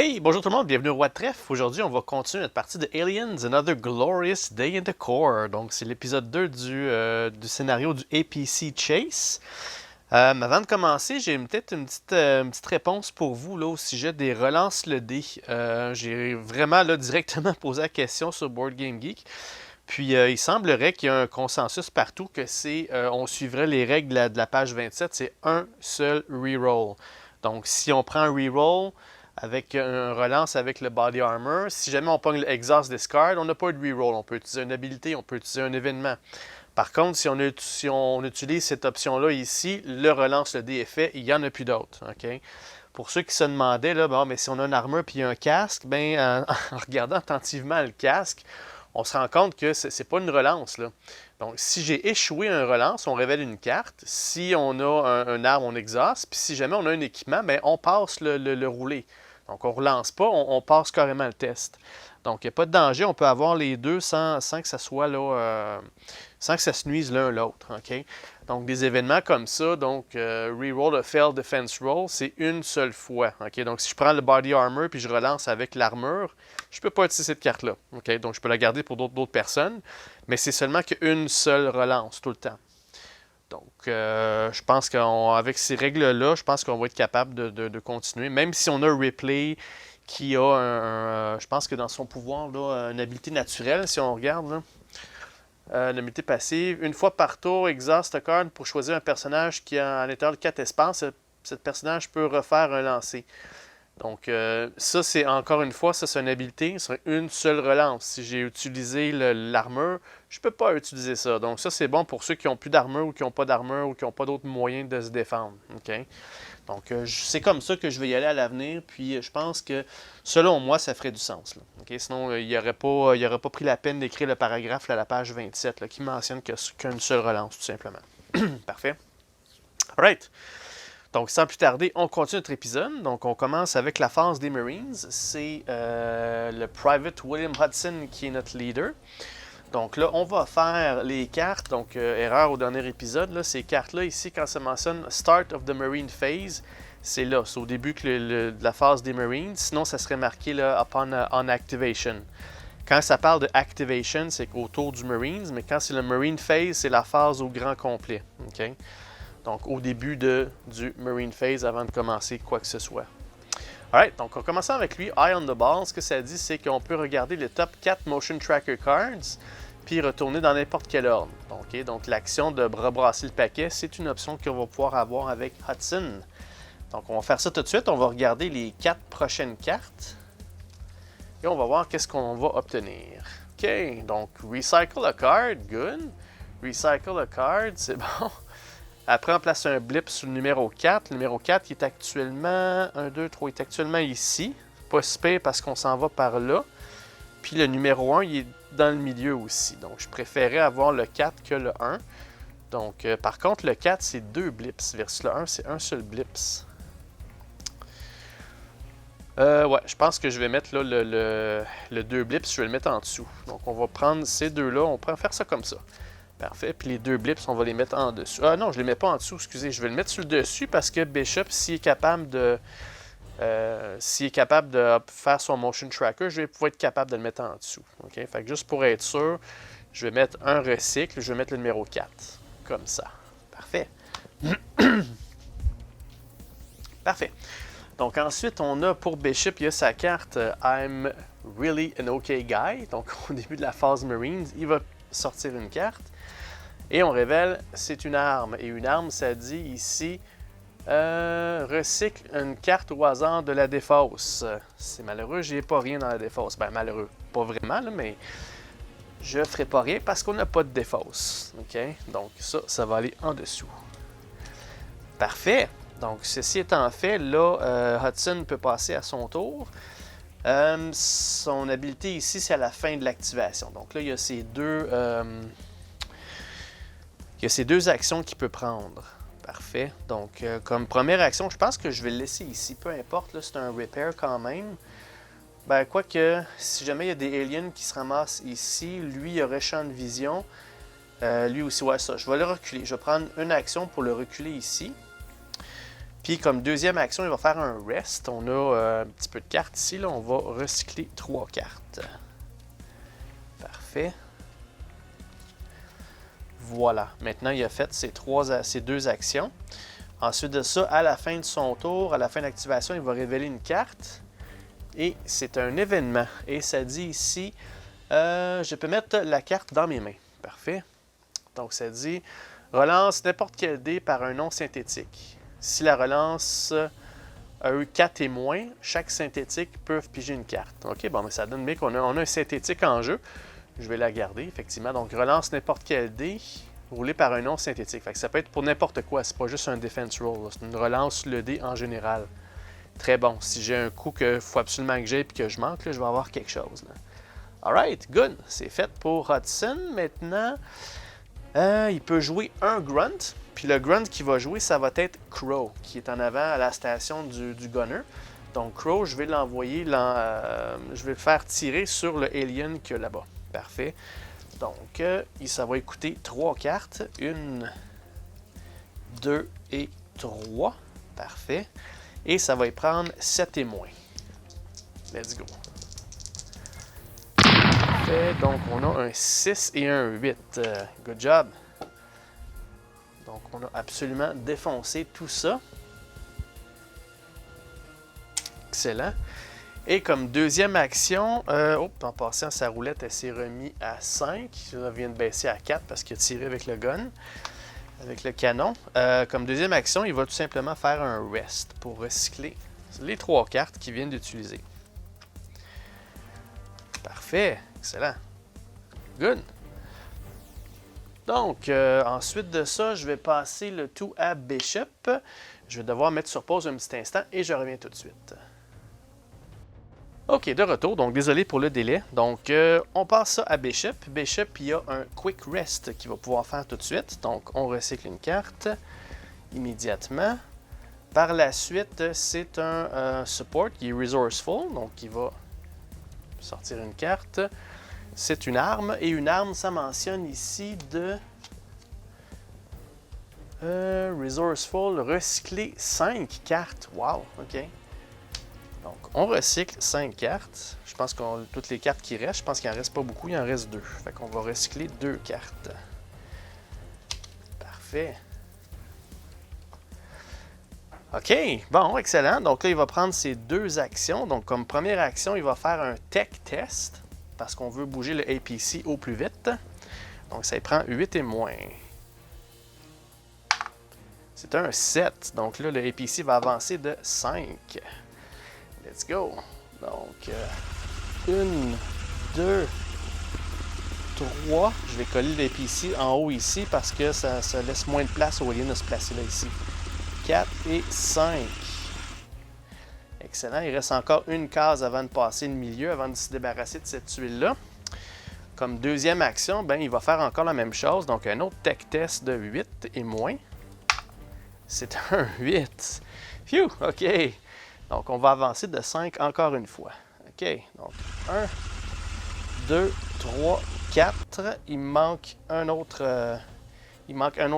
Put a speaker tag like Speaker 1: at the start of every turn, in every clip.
Speaker 1: Hey, bonjour tout le monde, bienvenue au Roi de Trèfle. Aujourd'hui, on va continuer notre partie de Aliens, Another Glorious Day in the Core. Donc, c'est l'épisode 2 du scénario du APC Chase. Avant de commencer, j'ai peut-être une petite réponse pour vous là, au sujet des relances le dé. J'ai vraiment là, directement posé la question sur Board Game Geek. Puis il semblerait qu'il y a un consensus partout que on suivrait les règles de la page 27, c'est un seul reroll. Donc si on prend un reroll avec un relance avec le Body Armor, si jamais on pogne le Exhaust Discard, on n'a pas de reroll. On peut utiliser une habilité, on peut utiliser un événement. Par contre, si on utilise cette option-là ici, le relance le dé est fait, il n'y en a plus d'autres. Okay? Pour ceux qui se demandaient, là, bon, mais si on a une armure et un casque, ben, en regardant attentivement le casque, on se rend compte que ce n'est pas une relance. Là. Donc, si j'ai échoué un relance, on révèle une carte. Si on a un arme, on exhaust. Puis si jamais on a un équipement, ben, on passe le roulé. Donc, on ne relance pas, on passe carrément le test. Donc, il n'y a pas de danger. On peut avoir les deux sans que ça soit là, sans que ça se nuise l'un l'autre. Okay? Donc, des événements comme ça, donc reroll a failed defense roll, c'est une seule fois. Okay? Donc, si je prends le body armor puis je relance avec l'armure, je ne peux pas utiliser cette carte-là. Okay? Donc, je peux la garder pour d'autres personnes, mais c'est seulement qu'une seule relance tout le temps. Donc, je pense qu'avec ces règles-là, je pense qu'on va être capable de continuer, même si on a un replay qui a je pense que dans son pouvoir, là, une habilité naturelle, si on regarde, là. Une habilité passive. Une fois par tour, exhaust a card pour choisir un personnage qui a à l'intérieur de 4 espaces. Ce personnage peut refaire un lancer. Donc, ça, c'est encore une fois, ça, c'est une habilité. C'est une seule relance. Si j'ai utilisé l'armure, je ne peux pas utiliser ça. Donc, ça, c'est bon pour ceux qui n'ont plus d'armure ou qui n'ont pas d'armure ou qui n'ont pas d'autres moyens de se défendre. Okay? Donc, c'est comme ça que je vais y aller à l'avenir. Puis, je pense que, selon moi, ça ferait du sens. Là. Okay? Sinon, il n'aurait pas pris la peine d'écrire le paragraphe là, à la page 27 là, qui mentionne qu'une seule relance, tout simplement. Parfait. All right. Donc, sans plus tarder, on continue notre épisode. Donc, on commence avec la phase des Marines. C'est le Private William Hudson qui est notre leader. Donc là, on va faire les cartes. Donc, erreur au dernier épisode. Là, ces cartes-là, ici, quand ça mentionne Start of the Marine Phase, c'est là. C'est au début de la phase des Marines. Sinon, ça serait marqué là, Upon on Activation. Quand ça parle de Activation, c'est autour du Marines. Mais quand c'est le Marine Phase, c'est la phase au grand complet. Okay? Donc, au début du Marine Phase avant de commencer quoi que ce soit. Alright, donc en commençant avec lui, Eye on the Ball, ce que ça dit, c'est qu'on peut regarder les top 4 Motion Tracker Cards, puis retourner dans n'importe quel ordre. Donc l'action de rebrasser le paquet, c'est une option qu'on va pouvoir avoir avec Hudson. Donc, on va faire ça tout de suite. On va regarder les 4 prochaines cartes. Et on va voir qu'est-ce qu'on va obtenir. OK, donc Recycle a card, good. Recycle a card, c'est bon. Après, on place un blip sur le numéro 4. Le numéro 4, il est actuellement... 1, 2, 3, il est actuellement ici. Pas si pire parce qu'on s'en va par là. Puis le numéro 1, il est dans le milieu aussi. Donc, je préférais avoir le 4 que le 1. Donc, par contre, le 4, c'est 2 blips. Versus le 1, c'est un seul blips. Ouais, je pense que je vais mettre là, le 2 blips, je vais le mettre en dessous. Donc, on va prendre ces deux-là. On pourrait faire ça comme ça. Parfait. Puis les 2 blips, on va les mettre en dessous. Ah non, je ne les mets pas en dessous, excusez. Je vais le mettre sur le dessus parce que Bishop, s'il est capable de faire son motion tracker, je vais pouvoir être capable de le mettre en dessous. Okay? Fait que juste pour être sûr, je vais mettre un recycle, je vais mettre le numéro 4. Comme ça. Parfait. Parfait. Donc ensuite, on a pour Bishop, il y a sa carte I'm really an okay guy. Donc au début de la phase Marines, il va sortir une carte. Et on révèle, c'est une arme. Et une arme, ça dit ici, recycle une carte au hasard de la défausse. C'est malheureux, j'ai pas rien dans la défausse. Ben malheureux, pas vraiment, là, mais je ferai pas rien parce qu'on n'a pas de défausse. OK? Donc ça va aller en dessous. Parfait. Donc ceci étant fait, là, Hudson peut passer à son tour. Son habilité ici, c'est à la fin de l'activation. Donc là, il y a ces deux... il y a ces deux actions qu'il peut prendre. Parfait. Donc, comme première action, je pense que je vais le laisser ici. Peu importe, là, c'est un repair quand même. Ben, quoique, si jamais il y a des aliens qui se ramassent ici, lui, il aurait champ de vision. Lui aussi, ouais, ça. Je vais le reculer. Je vais prendre une action pour le reculer ici. Puis comme deuxième action, il va faire un rest. On a un petit peu de cartes ici. Là. On va recycler 3 cartes. Parfait. Voilà. Maintenant, il a fait ses 2 actions. Ensuite de ça, à la fin de son tour, à la fin d'activation, il va révéler une carte. Et c'est un événement. Et ça dit ici, je peux mettre la carte dans mes mains. Parfait. Donc ça dit, relance n'importe quel dé par un nom synthétique. Si la relance a eu 4 et moins, chaque synthétique peut piger une carte. OK, bon, mais ça donne bien qu'on a un synthétique en jeu. Je vais la garder, effectivement. Donc, relance n'importe quel dé roulé par un nom synthétique. Fait que ça peut être pour n'importe quoi. C'est pas juste un defense roll. C'est une relance le dé en général. Très bon. Si j'ai un coup qu'il faut absolument que j'aille et que je manque, là, je vais avoir quelque chose. Là. Alright, good. C'est fait pour Hudson. Maintenant, il peut jouer un grunt. Puis le grunt qu'il va jouer, ça va être Crow, qui est en avant à la station du gunner. Donc Crow, je vais l'envoyer, je vais le faire tirer sur le alien qu'il y a là-bas. Parfait. Donc, ça va écouter 3 cartes. 1, 2 et 3. Parfait. Et ça va y prendre 7 et moins. Let's go. Parfait. Donc, on a un 6 et un 8. Good job. Donc, on a absolument défoncé tout ça. Excellent. Et comme deuxième action, en passant, sa roulette, elle s'est remise à 5. Ça vient de baisser à 4 parce qu'il a tiré avec le gun, avec le canon. Comme deuxième action, il va tout simplement faire un rest pour recycler les 3 cartes qu'il vient d'utiliser. Parfait. Excellent. Good. Donc, ensuite de ça, je vais passer le tout à Bishop. Je vais devoir mettre sur pause un petit instant et je reviens tout de suite. OK, de retour. Donc, désolé pour le délai. Donc, on passe ça à Bishop. Bishop, il y a un Quick Rest qu'il va pouvoir faire tout de suite. Donc, on recycle une carte immédiatement. Par la suite, c'est un Support qui est Resourceful. Donc, il va sortir une carte. C'est une arme. Et une arme, ça mentionne ici de Resourceful, recycler 5 cartes. Wow, OK. Donc, on recycle 5 cartes. Je pense qu'on toutes les cartes qui restent, je pense qu'il en reste pas beaucoup, il en reste 2. Fait qu'on va recycler 2 cartes. Parfait. OK, bon, excellent. Donc là, il va prendre ses 2 actions. Donc, comme première action, il va faire un Tech Test, parce qu'on veut bouger le APC au plus vite. Donc, ça prend 8 et moins. C'est un 7. Donc là, le APC va avancer de 5. Let's go. Donc, 1, 2, 3. Je vais coller l'APC en haut ici parce que ça laisse moins de place au alien de se placer là ici. 4 et 5. Excellent. Il reste encore une case avant de passer le milieu, avant de se débarrasser de cette tuile-là. Comme deuxième action, ben, il va faire encore la même chose. Donc, un autre Tech Test de 8 et moins. C'est un 8. Phew! OK. Donc, on va avancer de 5 encore une fois. OK. Donc, 1, 2, 3, 4. Il manque un autre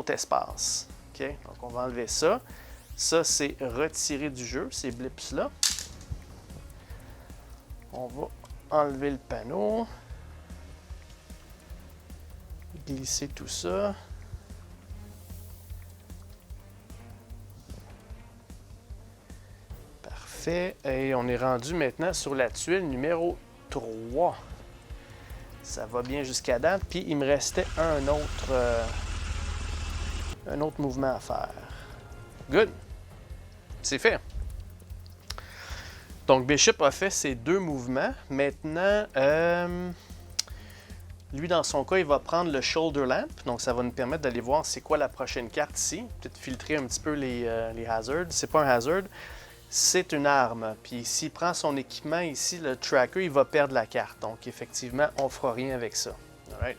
Speaker 1: espace. OK. Donc, on va enlever ça. Ça, c'est retirer du jeu, ces blips-là. On va enlever le panneau. Glisser tout ça. Parfait. Et on est rendu maintenant sur la tuile numéro 3. Ça va bien jusqu'à date. Puis il me restait un autre mouvement à faire. Good. C'est fait. Donc Bishop a fait ses 2 mouvements. Maintenant, lui, dans son cas, il va prendre le Shoulder Lamp. Donc, ça va nous permettre d'aller voir c'est quoi la prochaine carte ici. Peut-être filtrer un petit peu les hazards. C'est pas un hazard, c'est une arme. Puis, s'il prend son équipement ici, le tracker, il va perdre la carte. Donc, effectivement, on ne fera rien avec ça. Alright.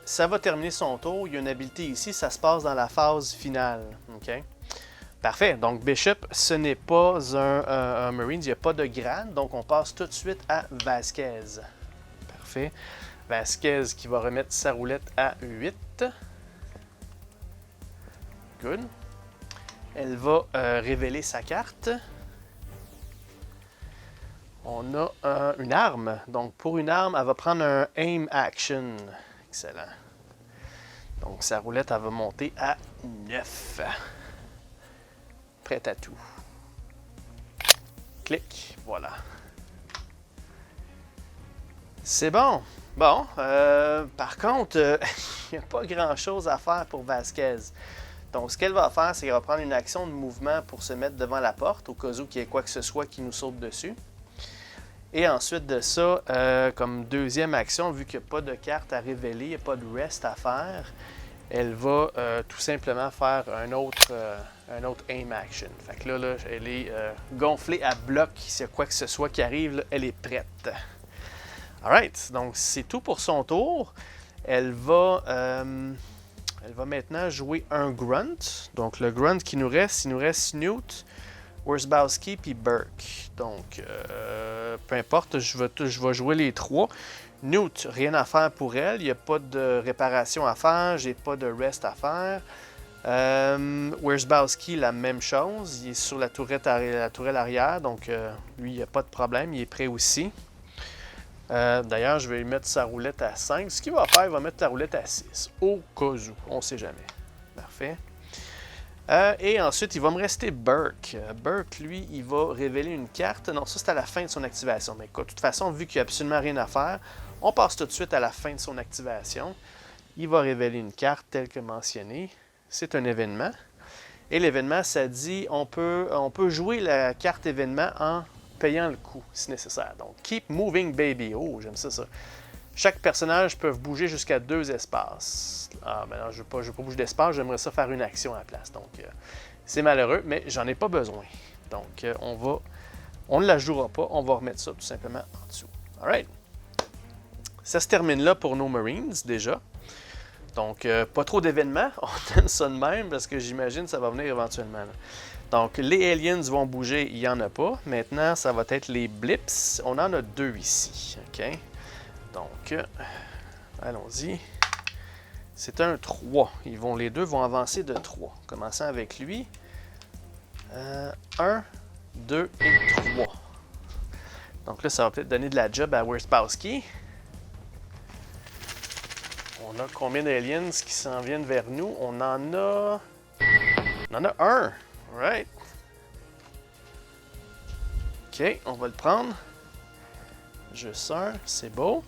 Speaker 1: Ça va terminer son tour. Il y a une habilité ici. Ça se passe dans la phase finale. OK? Parfait. Donc, Bishop, ce n'est pas un Marine. Il n'y a pas de grade. Donc, on passe tout de suite à Vasquez. Parfait. Vasquez qui va remettre sa roulette à 8. Good. Elle va révéler sa carte. On a une arme. Donc, pour une arme, elle va prendre un Aim Action. Excellent. Donc, sa roulette, elle va monter à 9. Prête à tout. Clic. Voilà. C'est bon. Bon. Par contre, il n'y a pas grand-chose à faire pour Vasquez. Donc, ce qu'elle va faire, c'est qu'elle va prendre une action de mouvement pour se mettre devant la porte, au cas où il y ait quoi que ce soit qui nous saute dessus. Et ensuite de ça, comme deuxième action, vu qu'il n'y a pas de carte à révéler, il n'y a pas de rest à faire, elle va tout simplement faire un autre aim action. Fait que là elle est gonflée à bloc. S'il y a quoi que ce soit qui arrive, là, elle est prête. Alright, donc c'est tout pour son tour. Elle va maintenant jouer un grunt. Donc le grunt qui nous reste, il nous reste Snoot, Wierzbowski puis Burke. Donc, peu importe, je vais jouer les trois. Newt, rien à faire pour elle. Il n'y a pas de réparation à faire. J'ai pas de rest à faire. Wierzbowski, la même chose. Il est sur la tourelle arrière. Donc, lui, il n'y a pas de problème. Il est prêt aussi. D'ailleurs, je vais lui mettre sa roulette à 5. Ce qu'il va faire, il va mettre la roulette à 6. Au cas où. On ne sait jamais. Parfait. Et ensuite, il va me rester Burke. Burke, lui, il va révéler une carte. Non, ça, c'est à la fin de son activation. Mais de toute façon, vu qu'il n'y a absolument rien à faire, on passe tout de suite à la fin de son activation. Il va révéler une carte telle que mentionnée. C'est un événement. Et l'événement, ça dit on peut jouer la carte événement en payant le coût, si nécessaire. Donc, Keep Moving Baby. Oh, j'aime ça. Chaque personnage peut bouger jusqu'à 2 espaces. Ah, ben non, je ne veux pas bouger d'espace, j'aimerais ça faire une action à la place. Donc, c'est malheureux, mais j'en ai pas besoin. Donc, on ne la jouera pas, on va remettre ça tout simplement en dessous. Alright. Ça se termine là pour nos Marines, déjà. Donc, pas trop d'événements, on donne ça de même, parce que j'imagine que ça va venir éventuellement. Là. Donc, les aliens vont bouger, il n'y en a pas. Maintenant, ça va être les blips. On en a 2 ici. OK? Donc, allons-y. C'est un 3. Les deux vont avancer de 3. Commençons avec lui. 1, 2 et 3. Donc là, ça va peut-être donner de la job à Wierzbowski. On a combien d'aliens qui s'en viennent vers nous? On en a un. Right. OK, on va le prendre. Juste un, c'est beau.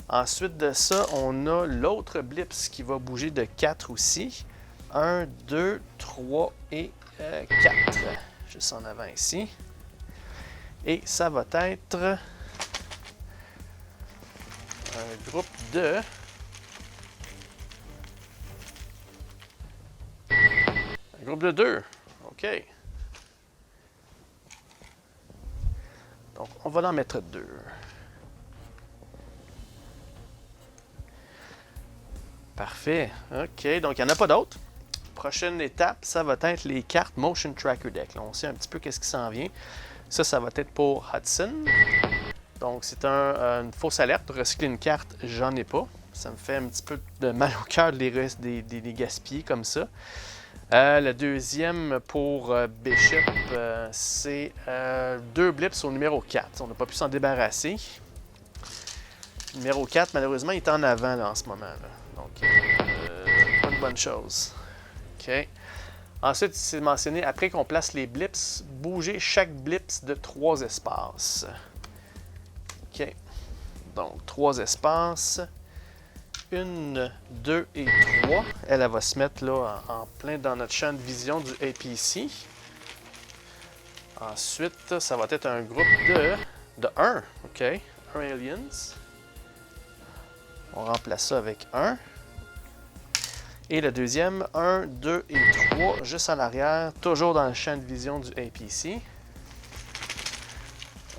Speaker 1: Ensuite de ça, on a l'autre blips qui va bouger de 4 aussi. 1, 2, 3 et 4. Juste en avant ici. Et ça va être un groupe de... Un groupe de 2. OK. Donc, on va en mettre 2. Parfait. OK, donc il n'y en a pas d'autres. Prochaine étape, ça va être les cartes Motion Tracker Deck. Là, on sait un petit peu qu'est-ce qui s'en vient. Ça va être pour Hudson. Donc, c'est une fausse alerte. Recycler une carte, j'en ai pas. Ça me fait un petit peu de mal au cœur de les gaspiller comme ça. Le deuxième pour Bishop, c'est 2 blips au numéro 4. On n'a pas pu s'en débarrasser. Le numéro 4, malheureusement, il est en avant là, en ce moment. Là. Donc, pas une bonne chose. OK. Ensuite, c'est mentionné, après qu'on place les blips, bouger chaque blips de 3 espaces. OK. Donc, 3 espaces. 1, 2 et 3. Elle va se mettre là en plein dans notre champ de vision du APC. Ensuite, ça va être un groupe de 1. OK. 1 aliens. On remplace ça avec 1. Et le deuxième, 1, 2 et 3, juste en arrière, toujours dans le champ de vision du APC.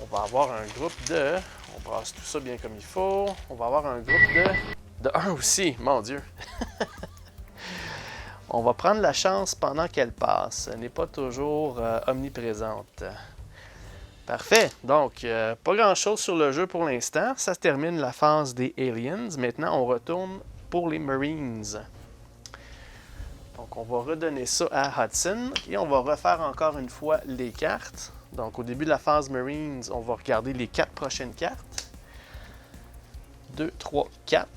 Speaker 1: On va avoir un groupe de... On brasse tout ça bien comme il faut. On va avoir un groupe de 1 aussi, mon Dieu. On va prendre la chance pendant qu'elle passe. Elle n'est pas toujours omniprésente. Parfait. Donc, pas grand-chose sur le jeu pour l'instant. Ça se termine la phase des aliens. Maintenant, on retourne pour les Marines. Donc, on va redonner ça à Hudson et on va refaire encore une fois les cartes. Donc, au début de la phase Marines, on va regarder les 4 prochaines cartes. 2, 3, 4.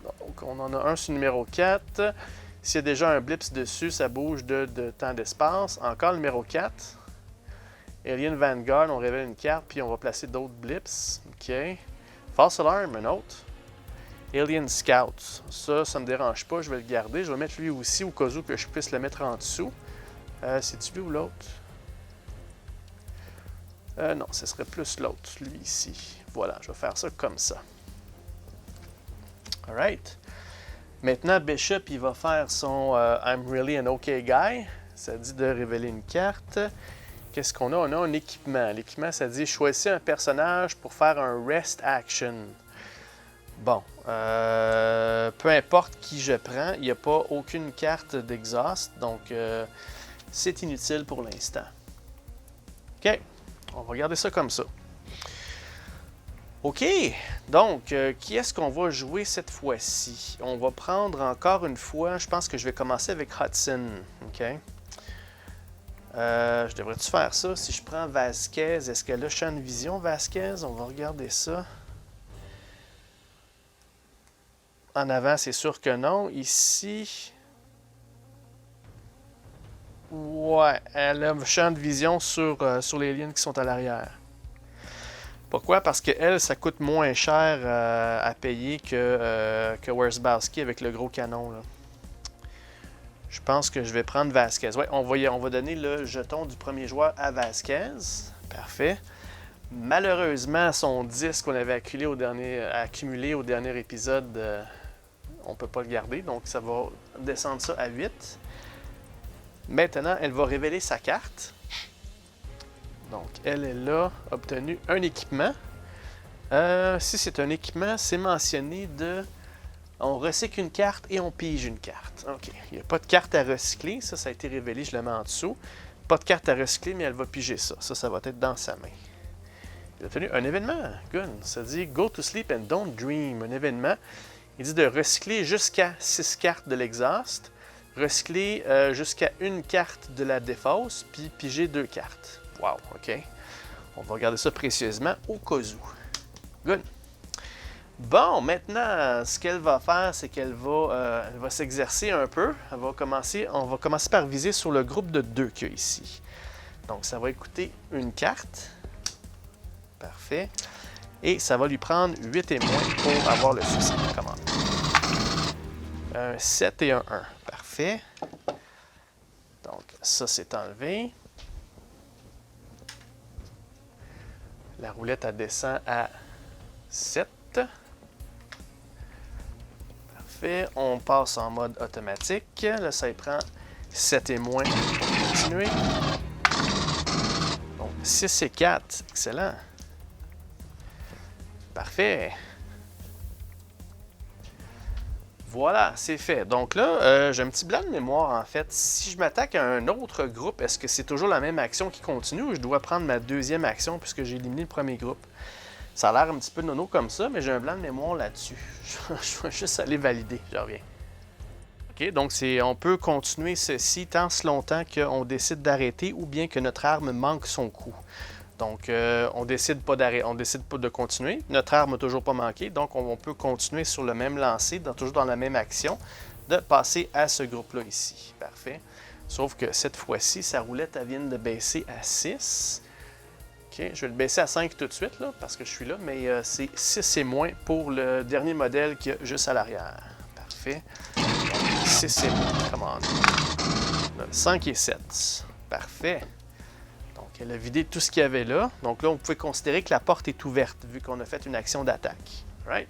Speaker 1: Donc, on en a un sur le numéro 4. S'il y a déjà un blips dessus, ça bouge de temps d'espace. Encore le numéro 4. Alien Vanguard, on révèle une carte, puis on va placer d'autres blips. OK. False Alarm, un autre. Alien Scout. Ça me dérange pas, je vais le garder. Je vais mettre lui aussi, au cas où que je puisse le mettre en dessous. C'est-tu lui ou l'autre? Non, ce serait plus l'autre, lui ici. Voilà, je vais faire ça comme ça. Alright. Maintenant, Bishop, il va faire son I'm really an OK guy. Ça dit de révéler une carte. Qu'est-ce qu'on a? On a un équipement. L'équipement, ça dit choisissez un personnage pour faire un rest action. Bon, peu importe qui je prends, il n'y a pas aucune carte d'exhaust, donc c'est inutile pour l'instant. OK, on va regarder ça comme ça. OK, donc, qui est-ce qu'on va jouer cette fois-ci? On va prendre encore une fois, je pense que je vais commencer avec Hudson. OK. Je devrais-tu faire ça? Si je prends Vasquez, est-ce qu'elle a champ de vision, Vasquez? On va regarder ça. En avant, c'est sûr que non. Ici, ouais, elle a champ de vision sur les lignes qui sont à l'arrière. Pourquoi? Parce que elle, ça coûte moins cher à payer que Wierzbowski avec le gros canon, là. Je pense que je vais prendre Vasquez. Ouais, on va donner le jeton du premier joueur à Vasquez. Parfait. Malheureusement, son 10 qu'on avait accumulé au dernier épisode, on ne peut pas le garder. Donc, ça va descendre ça à 8. Maintenant, elle va révéler sa carte. Donc, elle est là, obtenu un équipement. Si c'est un équipement, c'est mentionné de... On recycle une carte et on pige une carte. OK. Il n'y a pas de carte à recycler. Ça a été révélé, je le mets en dessous. Pas de carte à recycler, mais elle va piger ça. Ça va être dans sa main. Il a obtenu un événement. Good. Ça dit Go to sleep and don't dream. Un événement. Il dit de recycler jusqu'à 6 cartes de l'exhaust. Recycler jusqu'à une carte de la défausse, puis piger 2 cartes. Wow, OK. On va regarder ça précieusement au cas où. Good. Bon, maintenant, ce qu'elle va faire, c'est qu'elle va, elle va s'exercer un peu. On va commencer par viser sur le groupe de 2 qu'il y a ici. Donc, ça va écouter une carte. Parfait. Et ça va lui prendre 8 et moins pour avoir le succès. Comment? Un 7 et un 1. Parfait. Donc, ça, c'est enlevé. La roulette, elle descend à 7. Parfait. On passe en mode automatique. Là, ça y prend 7 et moins pour continuer. Donc, 6 et 4. Excellent. Parfait. Voilà, c'est fait. Donc là, j'ai un petit blanc de mémoire en fait. Si je m'attaque à un autre groupe, est-ce que c'est toujours la même action qui continue ou je dois prendre ma deuxième action puisque j'ai éliminé le premier groupe? Ça a l'air un petit peu nono comme ça, mais j'ai un blanc de mémoire là-dessus. Je vais juste aller valider, je reviens. OK, donc on peut continuer ceci tant si longtemps qu'on décide d'arrêter ou bien que notre arme manque son coup. Donc, on décide pas de continuer. Notre arme n'a toujours pas manqué, donc on peut continuer sur le même lancer, toujours dans la même action, de passer à ce groupe-là ici. Parfait. Sauf que cette fois-ci, sa roulette, elle vient de baisser à 6. OK, je vais le baisser à 5 tout de suite, là, parce que je suis là, mais c'est 6 et moins pour le dernier modèle qu'il y a juste à l'arrière. Parfait. 6 et moins, commande. 5 et 7. Parfait. Elle a vidé tout ce qu'il y avait là. Donc là, on pouvait considérer que la porte est ouverte, vu qu'on a fait une action d'attaque. Right?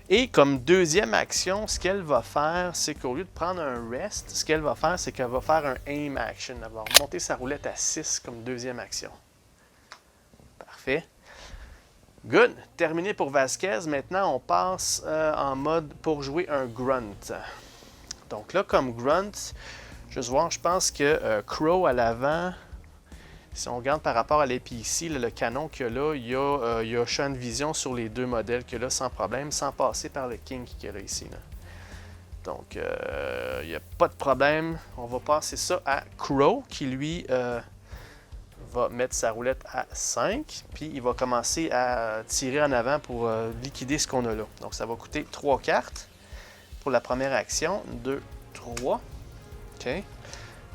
Speaker 1: Et comme deuxième action, ce qu'elle va faire, c'est qu'au lieu de prendre un rest, ce qu'elle va faire, c'est qu'elle va faire un aim action. Elle va remonter sa roulette à 6 comme deuxième action. Parfait. Good. Terminé pour Vasquez. Maintenant, on passe en mode pour jouer un grunt. Donc là, comme grunt, juste voir, je pense que Crow à l'avant... Si on regarde par rapport à l'APC, le canon qu'il y a là, il y a champ de vision sur les deux modèles qu'il y a là sans problème, sans passer par le kink qu'il y a là ici. Là. Donc, il n'y a pas de problème. On va passer ça à Crow, qui lui va mettre sa roulette à 5. Puis, il va commencer à tirer en avant pour liquider ce qu'on a là. Donc, ça va coûter 3 cartes pour la première action. 2, 3. OK.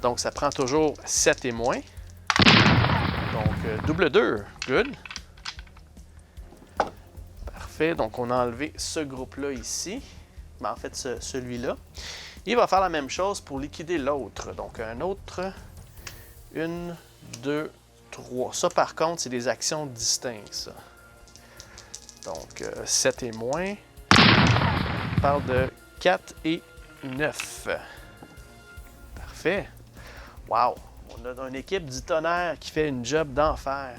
Speaker 1: Donc, ça prend toujours 7 et moins. Donc, double 2. Good. Parfait. Donc, on a enlevé ce groupe-là ici. Ben, en fait, celui-là. Il va faire la même chose pour liquider l'autre. Donc, un autre. 1, 2, 3. Ça, par contre, c'est des actions distinctes, ça. Donc, 7 et moins. On parle de 4 et 9. Parfait. Wow! On a une équipe du tonnerre qui fait une job d'enfer.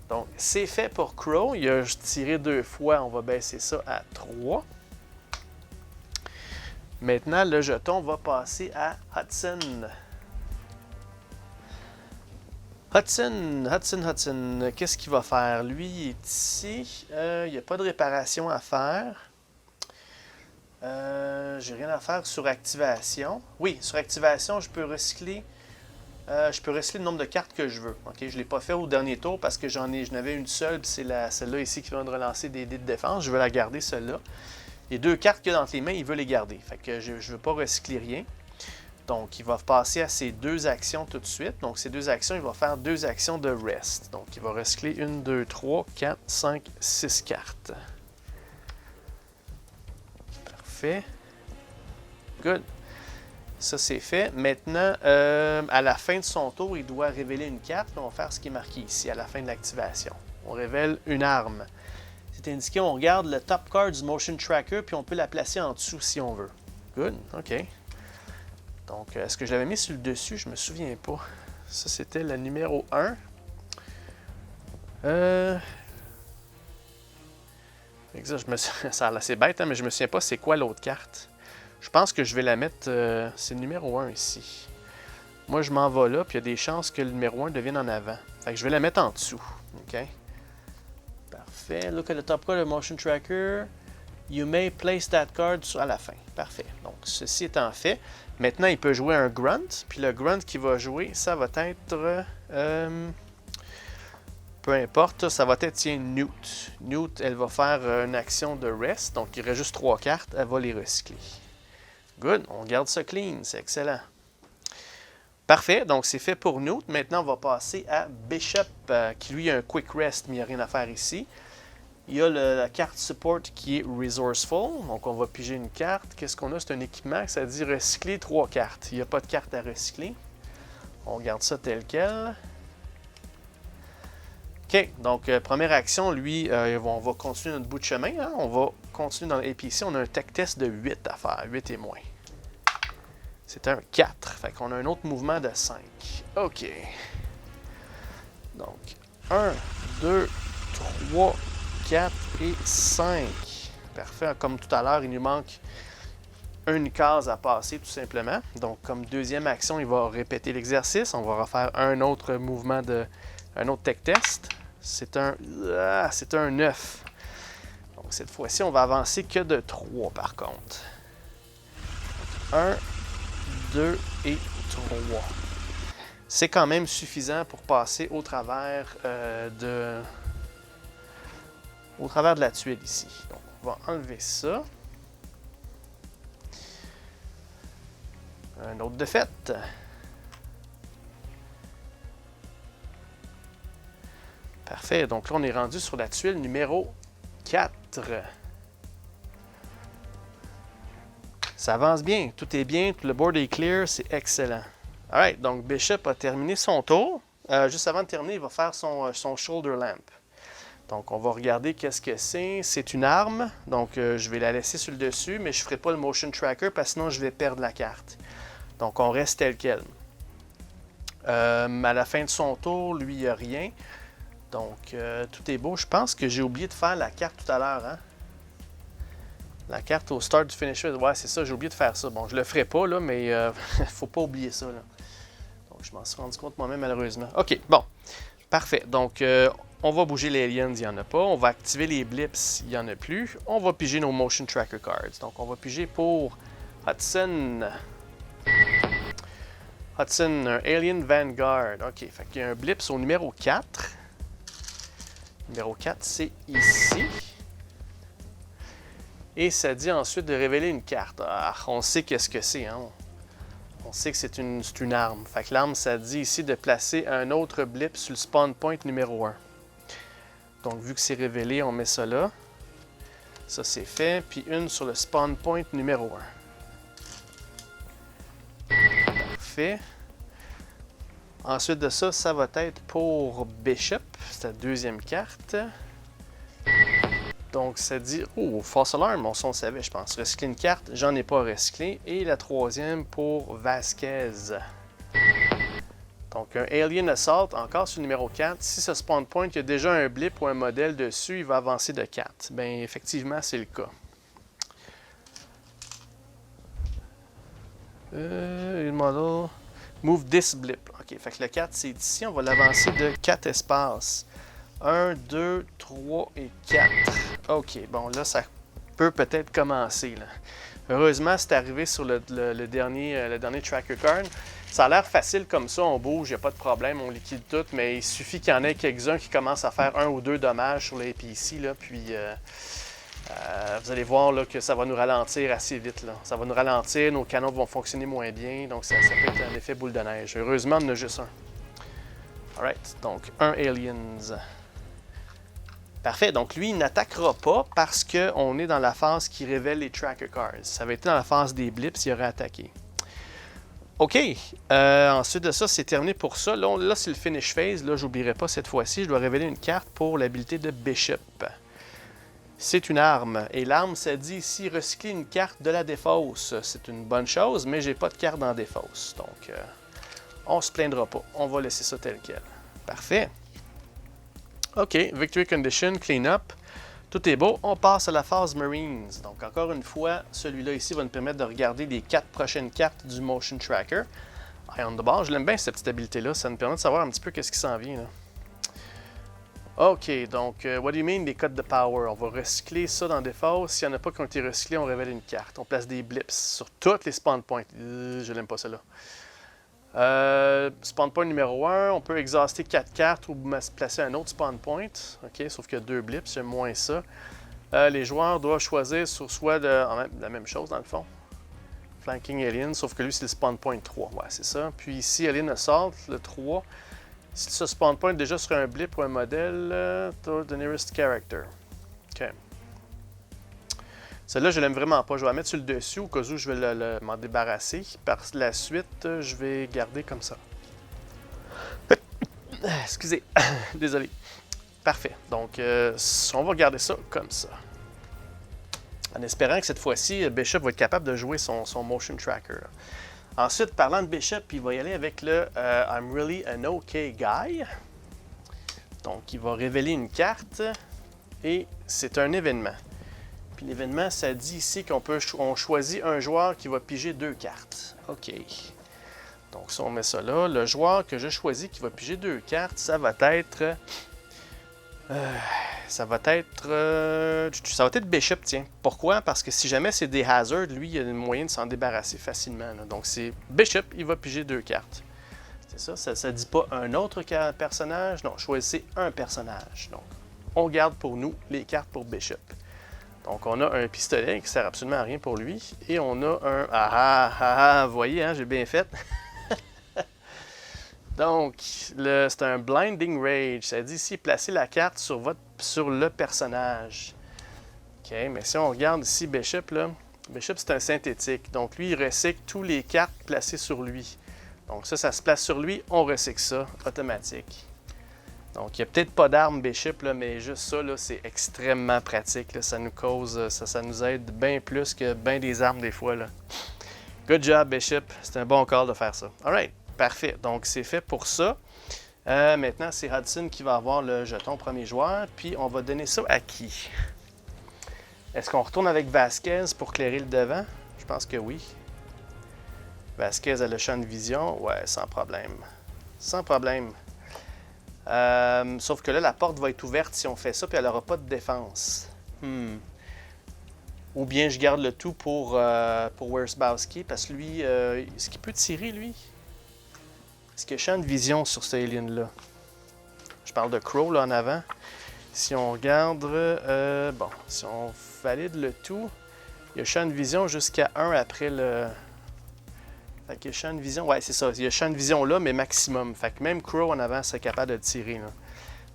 Speaker 1: Donc, c'est fait pour Crow. Il a tiré 2 fois. On va baisser ça à 3. Maintenant, le jeton va passer à Hudson. Hudson. Qu'est-ce qu'il va faire? Lui, il est ici. Il n'y a pas de réparation à faire. J'ai rien à faire sur activation. Oui, sur activation, je peux recycler le nombre de cartes que je veux. Okay? Je ne l'ai pas fait au dernier tour parce que je n'avais une seule, c'est celle-là ici qui vient de relancer des dés de défense. Je veux la garder, celle-là. Les 2 cartes qu'il a dans les mains, il veut les garder. Fait que je ne veux pas recycler rien. Donc, il va passer à ses 2 actions tout de suite. Donc, ces 2 actions, il va faire 2 actions de rest. Donc, il va recycler 1, 2, 3, 4, 5, 6 cartes. Parfait. Good. Ça, c'est fait. Maintenant, à la fin de son tour, il doit révéler une carte. On va faire ce qui est marqué ici, à la fin de l'activation. On révèle une arme. C'est indiqué, on regarde le top card du motion tracker, puis on peut la placer en dessous si on veut. Good, OK. Donc, est-ce que je l'avais mis sur le dessus? Je me souviens pas. Ça, c'était le numéro 1. Ça a l'air assez bête, hein, mais je me souviens pas c'est quoi l'autre carte. Je pense que je vais la mettre... c'est le numéro 1 ici. Moi, je m'en vais là, puis il y a des chances que le numéro 1 devienne en avant. Fait que je vais la mettre en dessous. OK? Parfait. Look at the top card of motion tracker. You may place that card à la fin. Parfait. Donc, ceci étant fait, maintenant, il peut jouer un grunt. Puis le grunt qu'il va jouer, ça va être... peu importe, ça va être, tiens, Newt. Newt, elle va faire une action de rest. Donc, il reste juste 3 cartes. Elle va les recycler. Good. On garde ça clean. C'est excellent. Parfait. Donc, c'est fait pour Newt. Maintenant, on va passer à Bishop, qui lui a un quick rest, mais il n'y a rien à faire ici. Il y a la carte support qui est Resourceful. Donc, on va piger une carte. Qu'est-ce qu'on a? C'est un équipement. Ça dit recycler 3 cartes. Il n'y a pas de carte à recycler. On garde ça tel quel. OK. Donc, première action, lui, on va continuer notre bout de chemin. Hein? On va continuer dans l'APC. On a un tech test de 8 à faire. 8 et moins. C'est un 4. Fait qu'on a un autre mouvement de 5. OK. Donc, 1, 2, 3, 4 et 5. Parfait. Comme tout à l'heure, il nous manque une case à passer, tout simplement. Donc, comme deuxième action, il va répéter l'exercice. On va refaire un autre mouvement un autre tech test. C'est un 9. Donc, cette fois-ci, on va avancer que de 3, par contre. 1, 2 et 3. C'est quand même suffisant pour passer au travers de la tuile ici. Donc, on va enlever ça. Un autre défaite. Parfait. Donc là, on est rendu sur la tuile numéro 4. Ça avance bien. Tout est bien. Tout le board est clear. C'est excellent. Alright. Donc, Bishop a terminé son tour. Juste avant de terminer, il va faire son shoulder lamp. Donc, on va regarder qu'est-ce que c'est. C'est une arme. Donc, je vais la laisser sur le dessus, mais je ne ferai pas le motion tracker parce que sinon, je vais perdre la carte. Donc, on reste tel quel. À la fin de son tour, lui, il n'y a rien. Donc, tout est beau. Je pense que j'ai oublié de faire la carte tout à l'heure. Hein? La carte au start du finisher. Ouais, c'est ça, j'ai oublié de faire ça. Bon, je le ferai pas, là, mais il ne faut pas oublier ça. Là. Donc, je m'en suis rendu compte moi-même, malheureusement. OK, bon. Parfait. Donc, on va bouger les aliens, il n'y en a pas. On va activer les blips, il n'y en a plus. On va piger nos motion tracker cards. Donc, on va piger pour Hudson. Hudson, un Alien Vanguard. OK, fait qu'il y a un blip au numéro 4. Numéro 4, c'est ici. Et ça dit ensuite de révéler une carte. Ah, on sait qu'est-ce que c'est, hein? On sait que c'est une arme. Fait que l'arme, ça dit ici de placer un autre blip sur le spawn point numéro 1. Donc, vu que c'est révélé, on met ça là. Ça, c'est fait. Puis une sur le spawn point numéro 1. Parfait. Ensuite de ça, ça va être pour Bishop. C'est la deuxième carte. Donc, ça dit... Oh, False Alarm, on s'en savait, je pense. Recycler une carte, j'en ai pas recyclé. Et la troisième pour Vasquez. Donc, un Alien Assault, encore sur le numéro 4. Si ce spawn point, il y a déjà un blip ou un modèle dessus, il va avancer de 4. Bien, effectivement, c'est le cas. Une model... Move this blip. OK, fait que le 4, c'est ici. On va l'avancer de 4 espaces. 1, 2, 3 et 4. OK, bon, là, ça peut peut-être commencer. Là. Heureusement, c'est arrivé sur le dernier tracker card. Ça a l'air facile comme ça, on bouge, il n'y a pas de problème, on liquide tout, mais il suffit qu'il y en ait quelques-uns qui commencent à faire 1 ou 2 dommages sur les APC, là, puis vous allez voir là, que ça va nous ralentir assez vite. Là. Ça va nous ralentir, nos canons vont fonctionner moins bien, donc ça peut être un effet boule de neige. Heureusement, on en a juste un. Alright, donc un Aliens. Parfait, donc lui, il n'attaquera pas parce qu'on est dans la phase qui révèle les tracker cards. Ça va être dans la phase des blips, il aurait attaqué. OK, ensuite de ça, c'est terminé pour ça. Là c'est le finish phase. Là, j'oublierai pas cette fois-ci. Je dois révéler une carte pour l'habilité de Bishop. C'est une arme. Et l'arme, ça dit ici, recycler une carte de la défausse. C'est une bonne chose, mais j'ai pas de carte dans défausse. Donc, on se plaindra pas. On va laisser ça tel quel. Parfait. OK, Victory Condition, Clean Up. Tout est beau. On passe à la phase Marines. Donc, encore une fois, celui-là ici va nous permettre de regarder les 4 prochaines cartes du Motion Tracker. Eye on the ball. Je l'aime bien cette petite habilité-là. Ça nous permet de savoir un petit peu qu'est-ce qui s'en vient. Là. OK, donc, what do you mean, les codes de power? On va recycler ça dans Défausse. S'il n'y en a pas qui ont été recyclés, on révèle une carte. On place des blips sur toutes les spawn points. Je l'aime pas celle-là. Spawn point numéro 1, on peut exhauster 4 cartes ou placer un autre spawn point. OK, sauf qu'il y a 2 blips, j'aime moins ça. Les joueurs doivent choisir sur soit la même chose dans le fond. Flanking Alien, sauf que lui c'est le spawn point 3. Ouais, c'est ça. Puis ici, Alien Assault, le 3. Si ce spawn point déjà sur un blip ou un modèle, the nearest character. OK. Celle-là, je l'aime vraiment pas. Je vais la mettre sur le dessus au cas où je vais m'en débarrasser. Par la suite, je vais garder comme ça. Excusez. Désolé. Parfait. Donc, on va garder ça comme ça. En espérant que cette fois-ci, Bishop va être capable de jouer son motion tracker. Ensuite, parlant de Bishop, il va y aller avec le I'm really an OK guy. Donc, il va révéler une carte et c'est un événement. Puis l'événement, ça dit ici qu'on choisit un joueur qui va piger 2 cartes. OK. Donc, si on met ça là, le joueur que je choisis qui va piger 2 cartes, ça va être... ça va être Bishop, tiens. Pourquoi? Parce que si jamais c'est des hazards, lui, il y a un moyen de s'en débarrasser facilement. Là. Donc, c'est Bishop, il va piger 2 cartes. C'est ça ne dit pas un autre personnage. Non, choisissez un personnage. Donc, on garde pour nous les cartes pour Bishop. Donc, on a un pistolet qui ne sert absolument à rien pour lui. Et on a un... vous voyez, hein, j'ai bien fait. Donc, c'est un Blinding Rage. Ça dit ici, placez la carte sur le personnage. OK, mais si on regarde ici Bishop, là, Bishop, c'est un synthétique. Donc, lui, il recycle tous les cartes placées sur lui. Donc, ça se place sur lui, on recycle ça, automatique. Donc, il n'y a peut-être pas d'arme Bishop, là, mais juste ça, là, c'est extrêmement pratique. Là. Ça nous aide bien plus que bien des armes des fois. Là. Good job, Bishop. C'est un bon call de faire ça. Alright, parfait. Donc, c'est fait pour ça. Maintenant, c'est Hudson qui va avoir le jeton premier joueur. Puis, on va donner ça à qui? Est-ce qu'on retourne avec Vasquez pour clairer le devant? Je pense que oui. Vasquez a le champ de vision. Ouais, sans problème. Sans problème. Sauf que là, la porte va être ouverte si on fait ça, puis elle n'aura pas de défense. Ou bien je garde le tout pour Wersbowski, parce que lui, est-ce qu'il peut tirer, lui? Est-ce qu'il y a champ de vision sur ce alien-là? Je parle de Crow, là, en avant. Si on regarde, bon, si on valide le tout, il y a champ de vision jusqu'à 1 après le... Fait qu'il y a champ de vision, ouais, c'est ça. Il y a champ de vision là, mais maximum. Fait que même Crow en avant serait capable de tirer, là.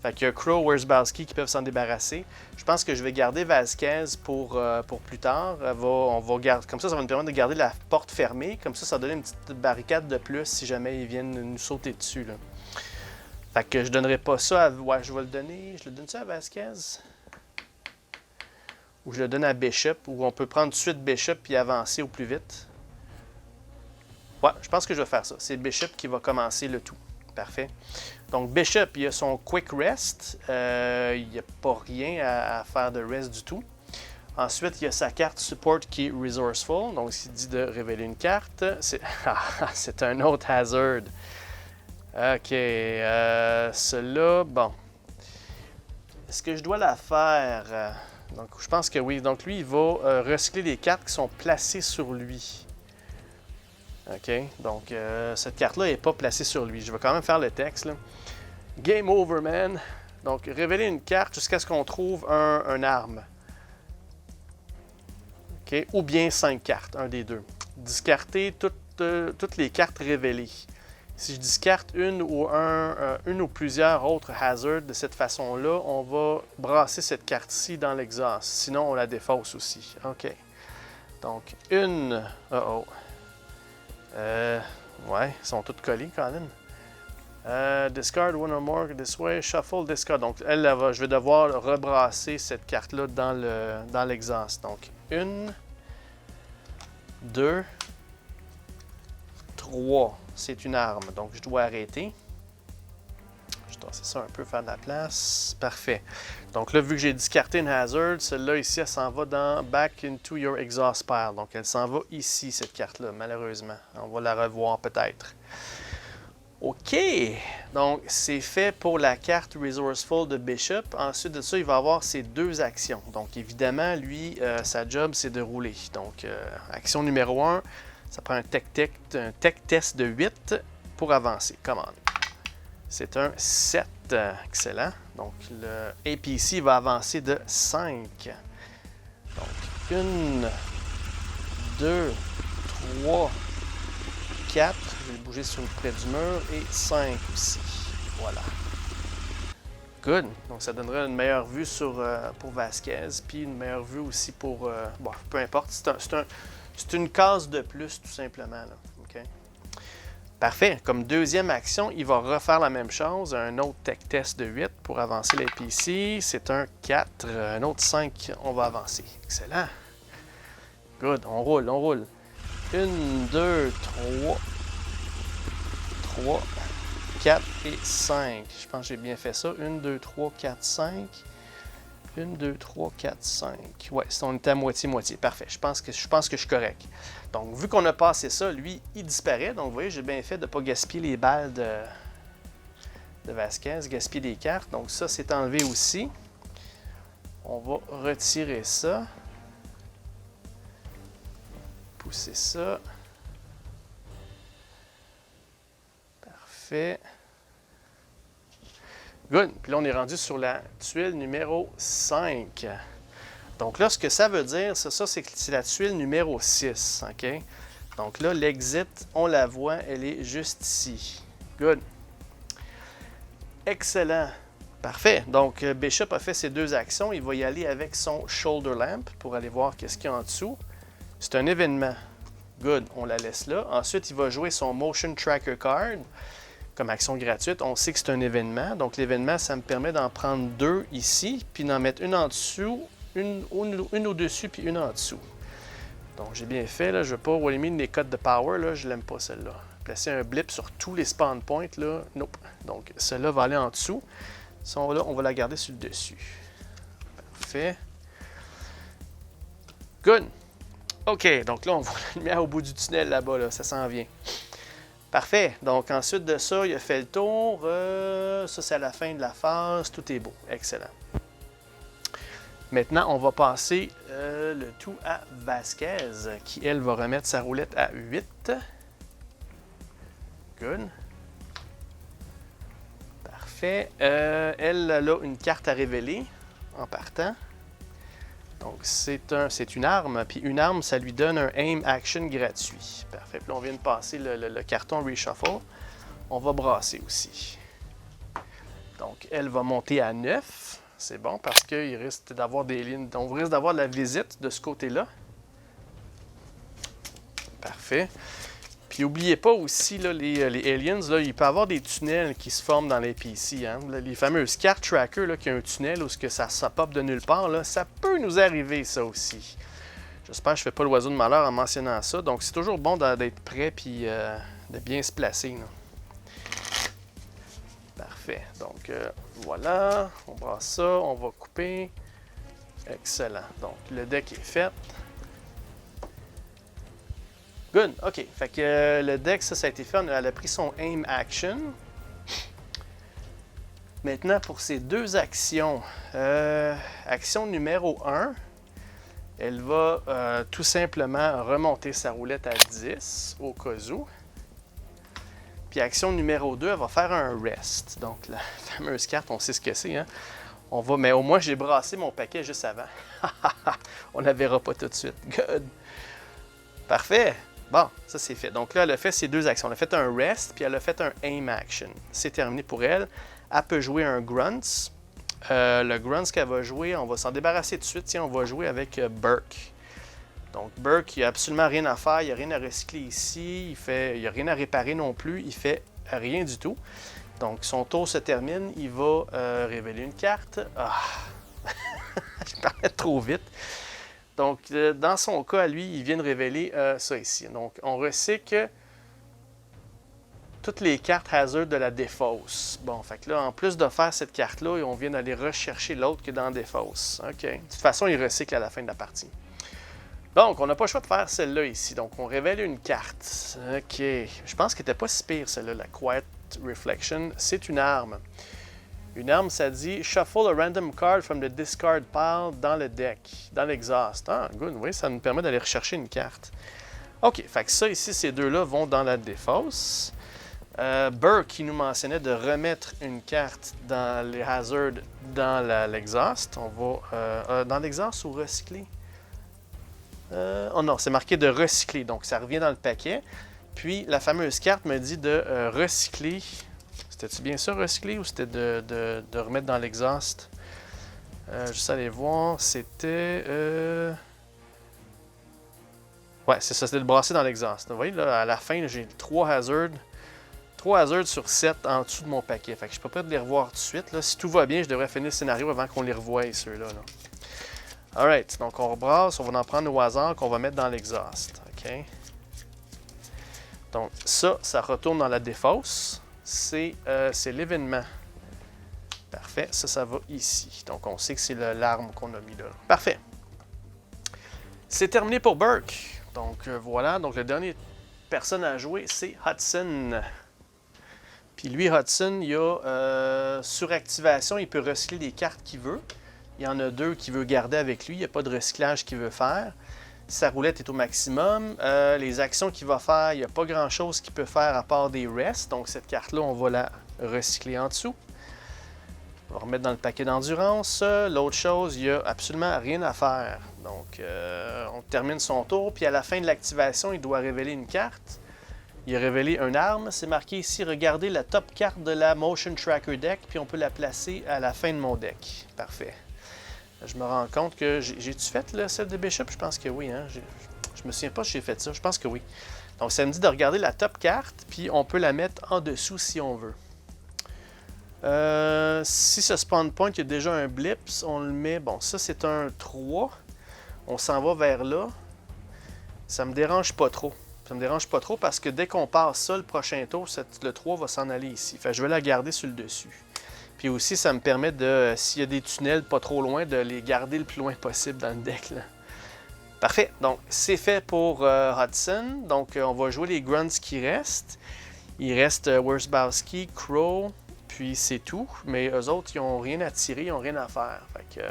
Speaker 1: Fait qu'il y a Crow, Wersbowski qui peuvent s'en débarrasser. Je pense que je vais garder Vasquez pour plus tard. On va garder, comme ça va nous permettre de garder la porte fermée. Comme ça va donner une petite barricade de plus si jamais ils viennent nous sauter dessus, là. Fait que je donnerai pas ça à... Ouais, je vais le donner... Je le donne ça à Vasquez? Ou je le donne à Bishop, ou on peut prendre tout de suite Bishop et avancer au plus vite. Ouais, je pense que je vais faire ça. C'est Bishop qui va commencer le tout. Parfait. Donc, Bishop, il a son Quick Rest. Il n'y a pas rien à faire de rest du tout. Ensuite, il y a sa carte Support qui est Resourceful. Donc, s'il dit de révéler une carte, c'est un autre Hazard. OK. Cela, bon. Est-ce que je dois la faire? Donc, je pense que oui. Donc, lui, il va recycler les cartes qui sont placées sur lui. OK. Donc, cette carte-là n'est pas placée sur lui. Je vais quand même faire le texte, là. Game over, man. Donc, révéler une carte jusqu'à ce qu'on trouve un arme. OK. Ou bien 5 cartes, un des deux. Discarter toutes les cartes révélées. Si je discarte une ou plusieurs autres hazards de cette façon-là, on va brasser cette carte-ci dans l'exhaust. Sinon, on la défausse aussi. OK. Donc, une... ouais, ils sont tous collés, Colin. Discard one or more this way. Shuffle, discard. Donc, je vais devoir rebrasser cette carte-là dans l'exhaust. Donc, 1, 2, 3. C'est une arme. Donc, je dois arrêter. Je dois ça un peu, faire de la place. Parfait. Donc là, vu que j'ai discarté une hazard, celle-là ici, elle s'en va dans Back into your exhaust pile. Donc, elle s'en va ici, cette carte-là, malheureusement. On va la revoir peut-être. OK! Donc, c'est fait pour la carte Resourceful de Bishop. Ensuite de ça, il va avoir ses 2 actions. Donc, évidemment, lui, sa job, c'est de rouler. Donc, action numéro 1, ça prend un tech test de 8 pour avancer. Commande. C'est un 7. Excellent. Donc, le APC va avancer de 5. Donc, 1, 2, 3, 4. Je vais le bouger près du mur. Et 5 aussi. Voilà. Good. Donc, ça donnerait une meilleure vue pour Vasquez. Puis une meilleure vue aussi pour... bon, peu importe. C'est une case de plus, tout simplement, là. OK? Parfait. Comme deuxième action, il va refaire la même chose. Un autre tech test de 8 pour avancer l'APC. C'est un 4. Un autre 5, on va avancer. Excellent. Good. On roule, on roule. 1, 2, 3, 4 et 5. Je pense que j'ai bien fait ça. 1, 2, 3, 4, 5. 1, 2, 3, 4, 5. Ouais, on était à moitié-moitié. Parfait. Je pense que je suis correct. Donc, vu qu'on a passé ça, lui, il disparaît. Donc, vous voyez, j'ai bien fait de ne pas gaspiller les balles de Vasquez, gaspiller des cartes. Donc, ça, c'est enlevé aussi. On va retirer ça. Pousser ça. Parfait. Good. Puis là, on est rendu sur la tuile numéro 5. Donc là, ce que ça veut dire, c'est que c'est la tuile numéro 6. OK? Donc là, l'exit, on la voit, elle est juste ici. Good. Excellent. Parfait. Donc, Bishop a fait ses 2 actions. Il va y aller avec son Shoulder Lamp pour aller voir qu'est-ce qu'il y a en dessous. C'est un événement. Good. On la laisse là. Ensuite, il va jouer son Motion Tracker Card comme action gratuite. On sait que c'est un événement. Donc, l'événement, ça me permet d'en prendre 2 ici, puis d'en mettre une en dessous, une au-dessus, puis une en dessous. Donc, j'ai bien fait. Là. Je ne veux pas éliminer les codes de power. Là. Je l'aime pas, celle-là. Placer un blip sur tous les spawn points. Là. Nope. Donc, celle-là va aller en dessous. Là, on va la garder sur le dessus. Parfait. Good. OK. Donc là, on voit la lumière au bout du tunnel là-bas. Là. Ça s'en vient. Parfait. Donc, ensuite de ça, il a fait le tour. Ça, c'est à la fin de la phase. Tout est beau. Excellent. Maintenant, on va passer le tout à Vasquez, qui, elle, va remettre sa roulette à 8. Good. Parfait. Elle a une carte à révéler en partant. Donc, c'est une arme. Puis une arme, ça lui donne un aim action gratuit. Parfait. Puis là, on vient de passer le carton reshuffle. On va brasser aussi. Donc, elle va monter à 9. C'est bon parce qu'il risque d'avoir des lignes. On risque d'avoir de la visite de ce côté-là. Parfait. Puis n'oubliez pas aussi, là, les aliens, là, il peut y avoir des tunnels qui se forment dans les PC. Hein? Les fameuses cartes tracker, là, qui a un tunnel où ça pop de nulle part, là, ça peut nous arriver, ça aussi. J'espère que je ne fais pas l'oiseau de malheur en mentionnant ça. Donc, c'est toujours bon d'être prêt et de bien se placer. Là. Parfait. Donc, voilà. On brasse ça. On va couper. Excellent. Donc, le deck est fait. Good, ok. Fait que le deck, ça a été fait. Elle a pris son aim action. Maintenant, pour ces deux actions, action numéro 1, elle va tout simplement remonter sa roulette à 10 au cas où. Puis action numéro 2, elle va faire un rest. Donc la fameuse carte, on sait ce que c'est. Hein? Mais au moins, j'ai brassé mon paquet juste avant. On ne la verra pas tout de suite. Good. Parfait. Bon, ça c'est fait. Donc là, elle a fait ses deux actions. Elle a fait un rest, puis elle a fait un aim action. C'est terminé pour elle. Elle peut jouer un grunts. Le grunts qu'elle va jouer, on va s'en débarrasser tout de suite. Tiens, on va jouer avec Burke. Donc Burke, il n'y a absolument rien à faire. Il n'y a rien à recycler ici. Il n'y a rien à réparer non plus. Il fait rien du tout. Donc son tour se termine. Il va révéler une carte. Ah! Je parlais trop vite. Donc, dans son cas, lui, il vient de révéler ça ici. Donc, on recycle toutes les cartes hazard de la défausse. Bon, fait que là, en plus de faire cette carte-là, on vient d'aller rechercher l'autre qui est dans la défausse. OK. De toute façon, il recycle à la fin de la partie. Donc, on n'a pas le choix de faire celle-là ici. Donc, on révèle une carte. OK. Je pense qu'elle n'était pas si pire, celle-là, la Quiet Reflection. C'est une arme. Une arme, ça dit « Shuffle a random card from the discard pile dans le deck, dans l'exhaust. » Ah, good, oui, ça nous permet d'aller rechercher une carte. OK, fait que ça ici, ces deux-là vont dans la défausse. Burke, qui nous mentionnait de remettre une carte dans les hazards dans l'exhaust. On va... dans l'exhaust ou recycler? Oh non, c'est marqué de recycler, donc ça revient dans le paquet. Puis, la fameuse carte me dit de recycler... C'était-tu bien ça, recycler, ou c'était de remettre dans l'exhaust? Juste aller voir, c'était... Ouais, c'est ça, c'était de brasser dans l'exhaust. Vous voyez, là, à la fin, j'ai 3 hazards. 3 hazards sur 7 en dessous de mon paquet. Fait que je peux pas les revoir tout de suite. Là. Si tout va bien, je devrais finir le scénario avant qu'on les revoie, ceux-là. Là. Alright, donc on rebrasse, on va en prendre au hasard qu'on va mettre dans l'exhaust. OK? Donc ça retourne dans la défausse. C'est l'événement. Parfait. Ça va ici. Donc, on sait que c'est l'arme qu'on a mis là. Parfait. C'est terminé pour Burke. Donc, voilà. Donc, la dernière personne à jouer, c'est Hudson. Puis lui, Hudson, il a suractivation. Il peut recycler les cartes qu'il veut. Il y en a 2 qu'il veut garder avec lui. Il n'y a pas de recyclage qu'il veut faire. Sa roulette est au maximum. Les actions qu'il va faire, il n'y a pas grand-chose qu'il peut faire à part des rests. Donc, cette carte-là, on va la recycler en dessous. On va remettre dans le paquet d'endurance. L'autre chose, il n'y a absolument rien à faire. Donc, on termine son tour. Puis, à la fin de l'activation, il doit révéler une carte. Il a révélé une arme. C'est marqué ici, regardez la top carte de la Motion Tracker Deck. Puis, on peut la placer à la fin de mon deck. Parfait. Je me rends compte que j'ai-tu fait le set de Bishop? Je pense que oui. Hein? Je me souviens pas si j'ai fait ça. Je pense que oui. Donc, ça me dit de regarder la top carte, puis on peut la mettre en dessous si on veut. Si ce spawn point, il y a déjà un blip, on le met... Bon, ça, c'est un 3. On s'en va vers là. Ça me dérange pas trop. Ça me dérange pas trop parce que dès qu'on passe ça, le prochain tour, le 3 va s'en aller ici. Fait que je vais la garder sur le dessus. Puis aussi, ça me permet de, s'il y a des tunnels pas trop loin, de les garder le plus loin possible dans le deck. Là. Parfait. Donc, c'est fait pour Hudson. Donc, on va jouer les grunts qui restent. Il reste Wersbowski, Crow, puis c'est tout. Mais eux autres, ils n'ont rien à tirer, ils n'ont rien à faire. Fait que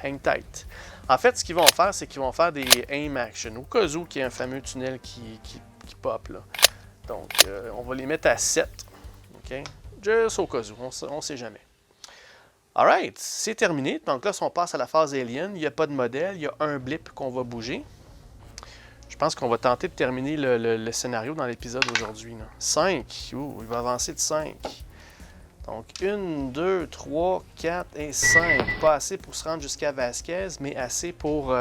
Speaker 1: hang tight. En fait, ce qu'ils vont faire, c'est qu'ils vont faire des aim action. Au cas où qu'il y a un fameux tunnel qui pop, là. Donc, on va les mettre à 7. OK? Juste au cas où, on ne sait jamais. Alright, c'est terminé. Donc là, si on passe à la phase alien, il n'y a pas de modèle, il y a un blip qu'on va bouger. Je pense qu'on va tenter de terminer le scénario dans l'épisode aujourd'hui. 5. Ouh, il va avancer de 5. Donc, 1, 2, 3, 4 et 5. Pas assez pour se rendre jusqu'à Vasquez, mais assez pour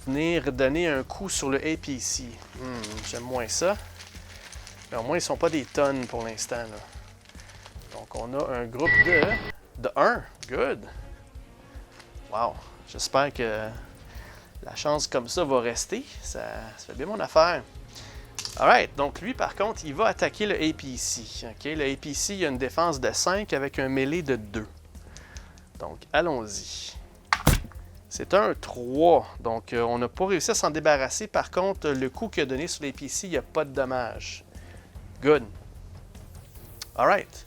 Speaker 1: venir donner un coup sur le APC. J'aime moins ça. Mais au moins, ils ne sont pas des tonnes pour l'instant. Donc, on a un groupe de 1. Good. Wow. J'espère que la chance comme ça va rester. Ça fait bien mon affaire. Alright. Donc, lui, par contre, il va attaquer le APC. Okay? Le APC, il a une défense de 5 avec un mêlée de 2. Donc, allons-y. C'est un 3. Donc, on n'a pas réussi à s'en débarrasser. Par contre, le coup qu'il a donné sur l'APC, il n'y a pas de dommage. Good. Alright.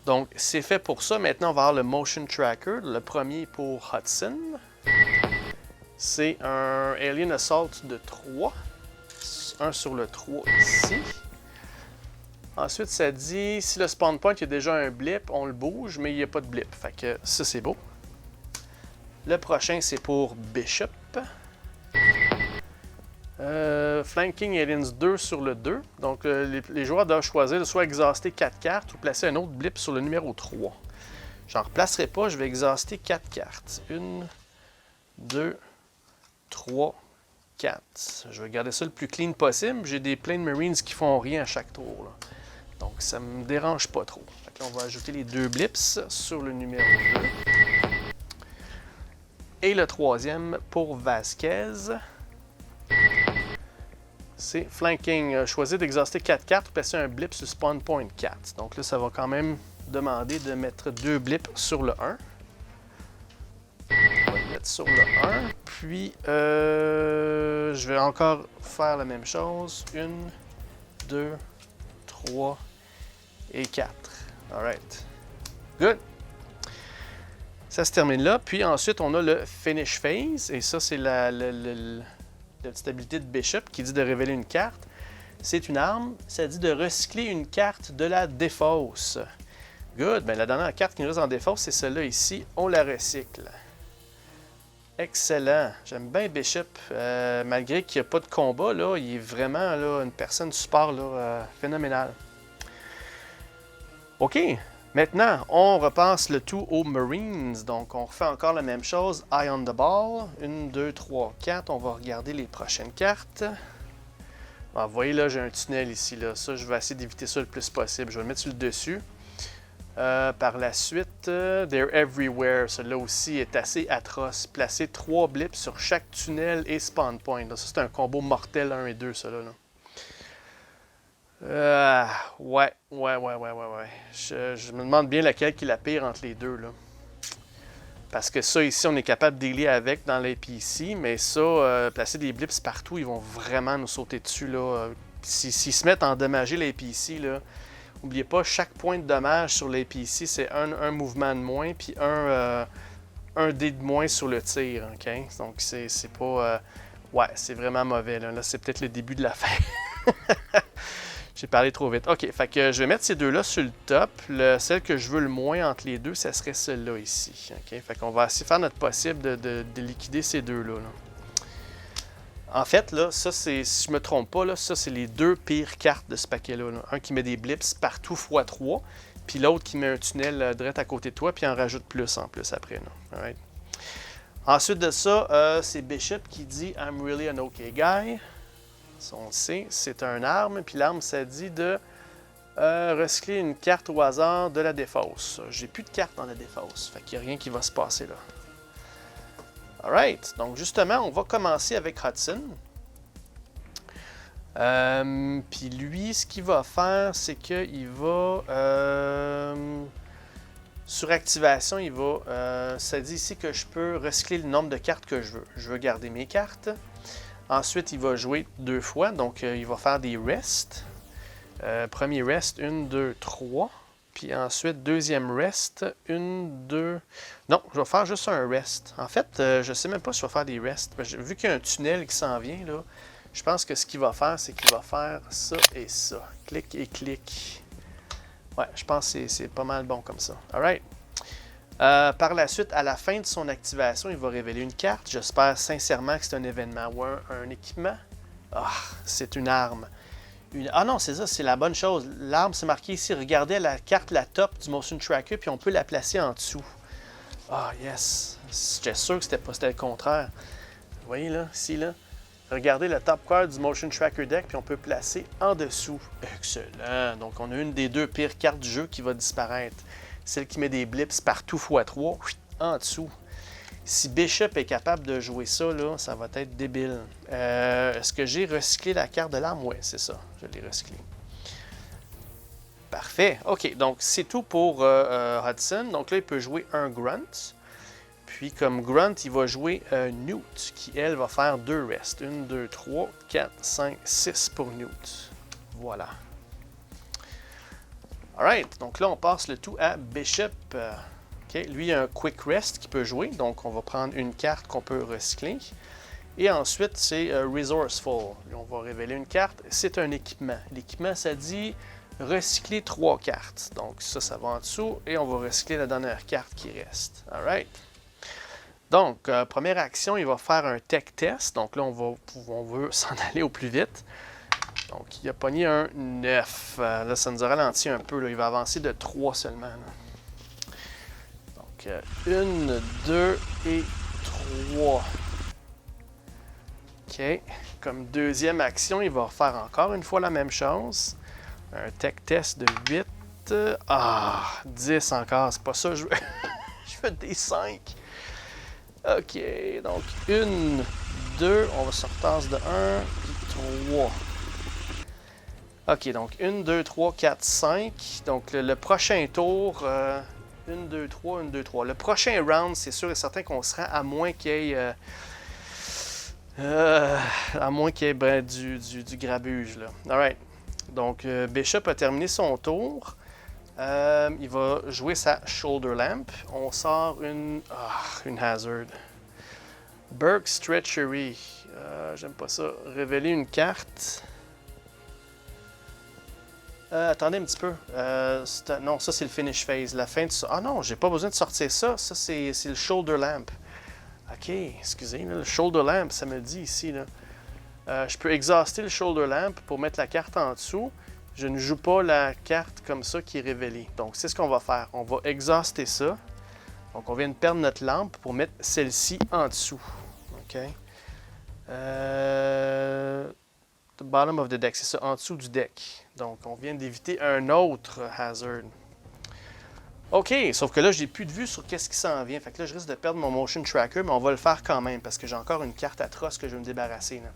Speaker 1: Donc, c'est fait pour ça. Maintenant, on va avoir le motion tracker. Le premier pour Hudson. C'est un Alien Assault de 3. Un sur le 3 ici. Ensuite, ça dit, si le spawn point, il y a déjà un blip, on le bouge, mais il n'y a pas de blip. Fait que ça, c'est beau. Le prochain, c'est pour Bishop. Flanking Aliens 2 sur le 2. Donc, les joueurs doivent choisir de soit exhauster 4 cartes ou placer un autre blip sur le numéro 3. J'en replacerai pas, je vais exhauster 4 cartes. 1, 2, 3, 4. Je vais garder ça le plus clean possible. J'ai des Plane Marines qui font rien à chaque tour. Là. Donc, ça me dérange pas trop. Fait que là, on va ajouter les 2 blips sur le numéro 2. Et le troisième pour Vasquez. C'est Flanking. Choisir d'exhauster 4 cartes ou placer un blip sur Spawn Point 4. Donc là, ça va quand même demander de mettre 2 blips sur le 1. On va le mettre sur le 1. Puis, je vais encore faire la même chose. 1, 2, 3 et 4. Alright. Good. Ça se termine là. Puis ensuite, on a le Finish Phase. Et ça, c'est la petite habilité de Bishop qui dit de révéler une carte. C'est une arme. Ça dit de recycler une carte de la défausse. Good. Bien, la dernière carte qui nous reste en défausse, c'est celle-là ici. On la recycle. Excellent. J'aime bien Bishop. Malgré qu'il n'y a pas de combat, là, il est vraiment là, une personne support là, phénoménale. OK. Maintenant, on repasse le tout aux Marines. Donc, on refait encore la même chose. Eye on the ball. 1, 2, 3, 4. On va regarder les prochaines cartes. Alors, vous voyez là, j'ai un tunnel ici. Là. Ça, je vais essayer d'éviter ça le plus possible. Je vais le mettre sur le dessus. Par la suite, They're Everywhere. Celui-là aussi est assez atroce. Placer 3 blips sur chaque tunnel et spawn point. Là, ça, c'est un combo mortel 1 et 2, ça là. Ouais. Je me demande bien laquelle qui est la pire entre les deux, là. Parce que ça, ici, on est capable de dealer avec dans l'APC, mais ça, placer des blips partout, ils vont vraiment nous sauter dessus, là. S'ils se mettent à endommager l'APC, là, n'oubliez pas, chaque point de dommage sur l'APC, c'est un mouvement de moins, puis un dé de moins sur le tir, OK? Donc, c'est pas... ouais, c'est vraiment mauvais, là. Là, c'est peut-être le début de la fin. J'ai parlé trop vite. OK, fait que je vais mettre ces deux-là sur le top. Celle que je veux le moins entre les deux, ça serait celle-là ici. OK, fait qu'on va essayer de faire notre possible de liquider ces deux-là. Là. En fait, là, ça, c'est, si je me trompe pas, là, ça, c'est les deux pires cartes de ce paquet-là. Là. Un qui met des blips partout x3, puis l'autre qui met un tunnel direct à côté de toi, puis en rajoute plus en plus après. Là. Alright. Ensuite de ça, c'est Bishop qui dit « I'm really an okay guy ». On le sait, c'est un arme, puis l'arme, ça dit de recycler une carte au hasard de la défausse. J'ai plus de cartes dans la défausse, fait qu'il n'y a rien qui va se passer là. Alright, donc justement, on va commencer avec Hudson. Puis lui, ce qu'il va faire, c'est qu'il va... sur activation, il va... ça dit ici que je peux recycler le nombre de cartes que je veux. Je veux garder mes cartes. Ensuite, il va jouer 2 fois, donc il va faire des rests. Premier rest, 1, 2, 3. Puis ensuite, deuxième rest. Une, deux... Non, je vais faire juste un rest. En fait, je sais même pas si je vais faire des rests. Vu qu'il y a un tunnel qui s'en vient, là, je pense que ce qu'il va faire, c'est qu'il va faire ça et ça. Clic et clic. Ouais, je pense que c'est pas mal bon comme ça. Alright. Par la suite, à la fin de son activation, il va révéler une carte. J'espère sincèrement que c'est un événement ou un équipement. Ah, c'est une arme. Ah non, c'est ça, c'est la bonne chose. L'arme, c'est marqué ici. Regardez la carte, la top du motion tracker, puis on peut la placer en dessous. Ah, yes. J'étais sûr que c'était le contraire. Vous voyez là, ici, là. Regardez le top card du motion tracker deck, puis on peut placer en dessous. Excellent. Donc, on a une des deux pires cartes du jeu qui va disparaître. Celle qui met des blips partout x3, en dessous. Si Bishop est capable de jouer ça, là, ça va être débile. Est-ce que j'ai recyclé la carte de l'arme? Oui, c'est ça. Je l'ai recyclé. Parfait. OK, donc c'est tout pour Hudson. Donc là, il peut jouer un Grunt. Puis comme Grunt, il va jouer Newt, qui, elle, va faire 2 rests. 1, 2, 3, 4, 5, 6 pour Newt. Voilà. Alright, donc là, on passe le tout à Bishop. Okay. Lui, il a un Quick Rest qu'il peut jouer. Donc, on va prendre une carte qu'on peut recycler. Et ensuite, c'est Resourceful. On va révéler une carte. C'est un équipement. L'équipement, ça dit recycler 3 cartes. Donc, ça va en dessous. Et on va recycler la dernière carte qui reste. Alright. Donc, première action, il va faire un Tech Test. Donc là, on veut s'en aller au plus vite. Donc, il a pogné un 9. Là, ça nous a ralenti un peu. Là. Il va avancer de 3 seulement. Là. Donc, 1, 2 et 3. OK. Comme deuxième action, il va faire encore une fois la même chose. Un Tech Test de 8. Ah, 10 encore. C'est pas ça. Je veux des 5. OK. Donc, 1, 2. On va se retasser de 1 et 3. OK, donc 1, 2, 3, 4, 5. Donc le prochain tour, 1, 2, 3, 1, 2, 3. Le prochain round, c'est sûr et certain qu'on se rend à moins qu'il y ait, du grabuge. Là. Alright. Donc Bishop a terminé son tour. Il va jouer sa Shoulder Lamp. On sort une Hazard. Burke's Treachery. J'aime pas ça. Révéler une carte. Attendez un petit peu. Non, ça c'est le finish phase. La fin de ça. Ah non, j'ai pas besoin de sortir ça. Ça c'est le shoulder lamp. Ok, excusez. Là, le shoulder lamp, ça me dit ici. Là. Je peux exhauster le shoulder lamp pour mettre la carte en dessous. Je ne joue pas la carte comme ça qui est révélée. Donc c'est ce qu'on va faire. On va exhauster ça. Donc on vient de perdre notre lampe pour mettre celle-ci en dessous. Ok. The bottom of the deck, c'est ça, en dessous du deck. Donc, on vient d'éviter un autre hazard. OK, sauf que là, j'ai plus de vue sur qu'est-ce qui s'en vient. Fait que là, je risque de perdre mon motion tracker, mais on va le faire quand même, parce que j'ai encore une carte atroce que je vais me débarrasser. Là.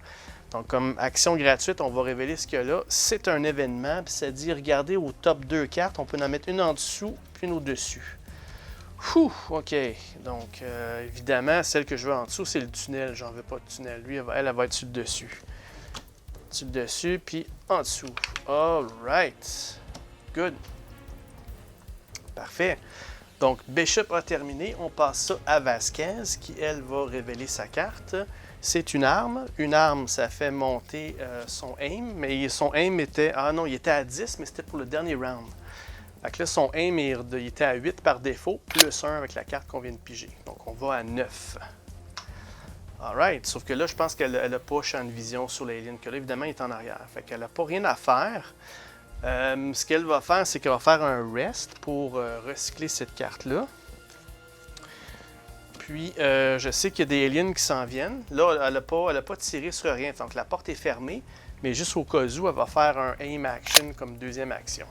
Speaker 1: Donc, comme action gratuite, on va révéler ce qu'il y a là. C'est un événement, puis ça dit, regardez au top 2 cartes, on peut en mettre une en dessous, puis une au-dessus. OK. Donc, évidemment, celle que je veux en dessous, c'est le tunnel. J'en veux pas de tunnel. Lui, elle va être sur le dessus. Sur le dessus, puis en dessous. Alright. Good. Parfait. Donc, Bishop a terminé. On passe ça à Vasquez, qui, elle, va révéler sa carte. C'est une arme. Une arme, ça fait monter son aim. Mais son aim était... Ah non, il était à 10, mais c'était pour le dernier round. Fait que là, son aim, il était à 8 par défaut, plus 1 avec la carte qu'on vient de piger. Donc, on va à 9. Alright, sauf que là, je pense qu'elle n'a pas champ de vision sur l'alien, que là, évidemment, il est en arrière. Fait qu'elle n'a pas rien à faire. Ce qu'elle va faire, c'est qu'elle va faire un rest pour recycler cette carte-là. Puis, je sais qu'il y a des aliens qui s'en viennent. Là, elle n'a pas tiré sur rien. Donc, la porte est fermée, mais juste au cas où, elle va faire un aim action comme deuxième action.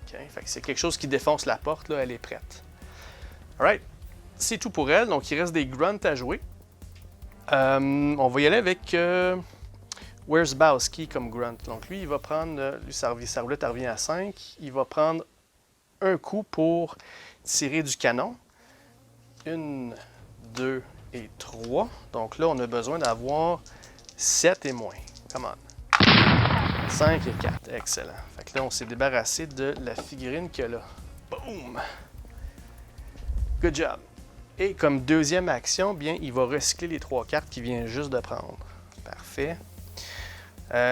Speaker 1: Okay? Fait que c'est quelque chose qui défonce la porte, là, elle est prête. Alright, c'est tout pour elle. Donc, il reste des grunts à jouer. On va y aller avec Where's Bowski comme grunt. Donc lui, il va prendre, lui sa roulette revient à 5. Il va prendre un coup pour tirer du canon. 1, 2 et 3. Donc là, on a besoin d'avoir 7 et moins. Come on. 5 et 4. Excellent. Fait que là, on s'est débarrassé de la figurine qu'il y a là. Boom! Good job. Et comme deuxième action, bien, il va recycler les 3 cartes qu'il vient juste de prendre. Parfait.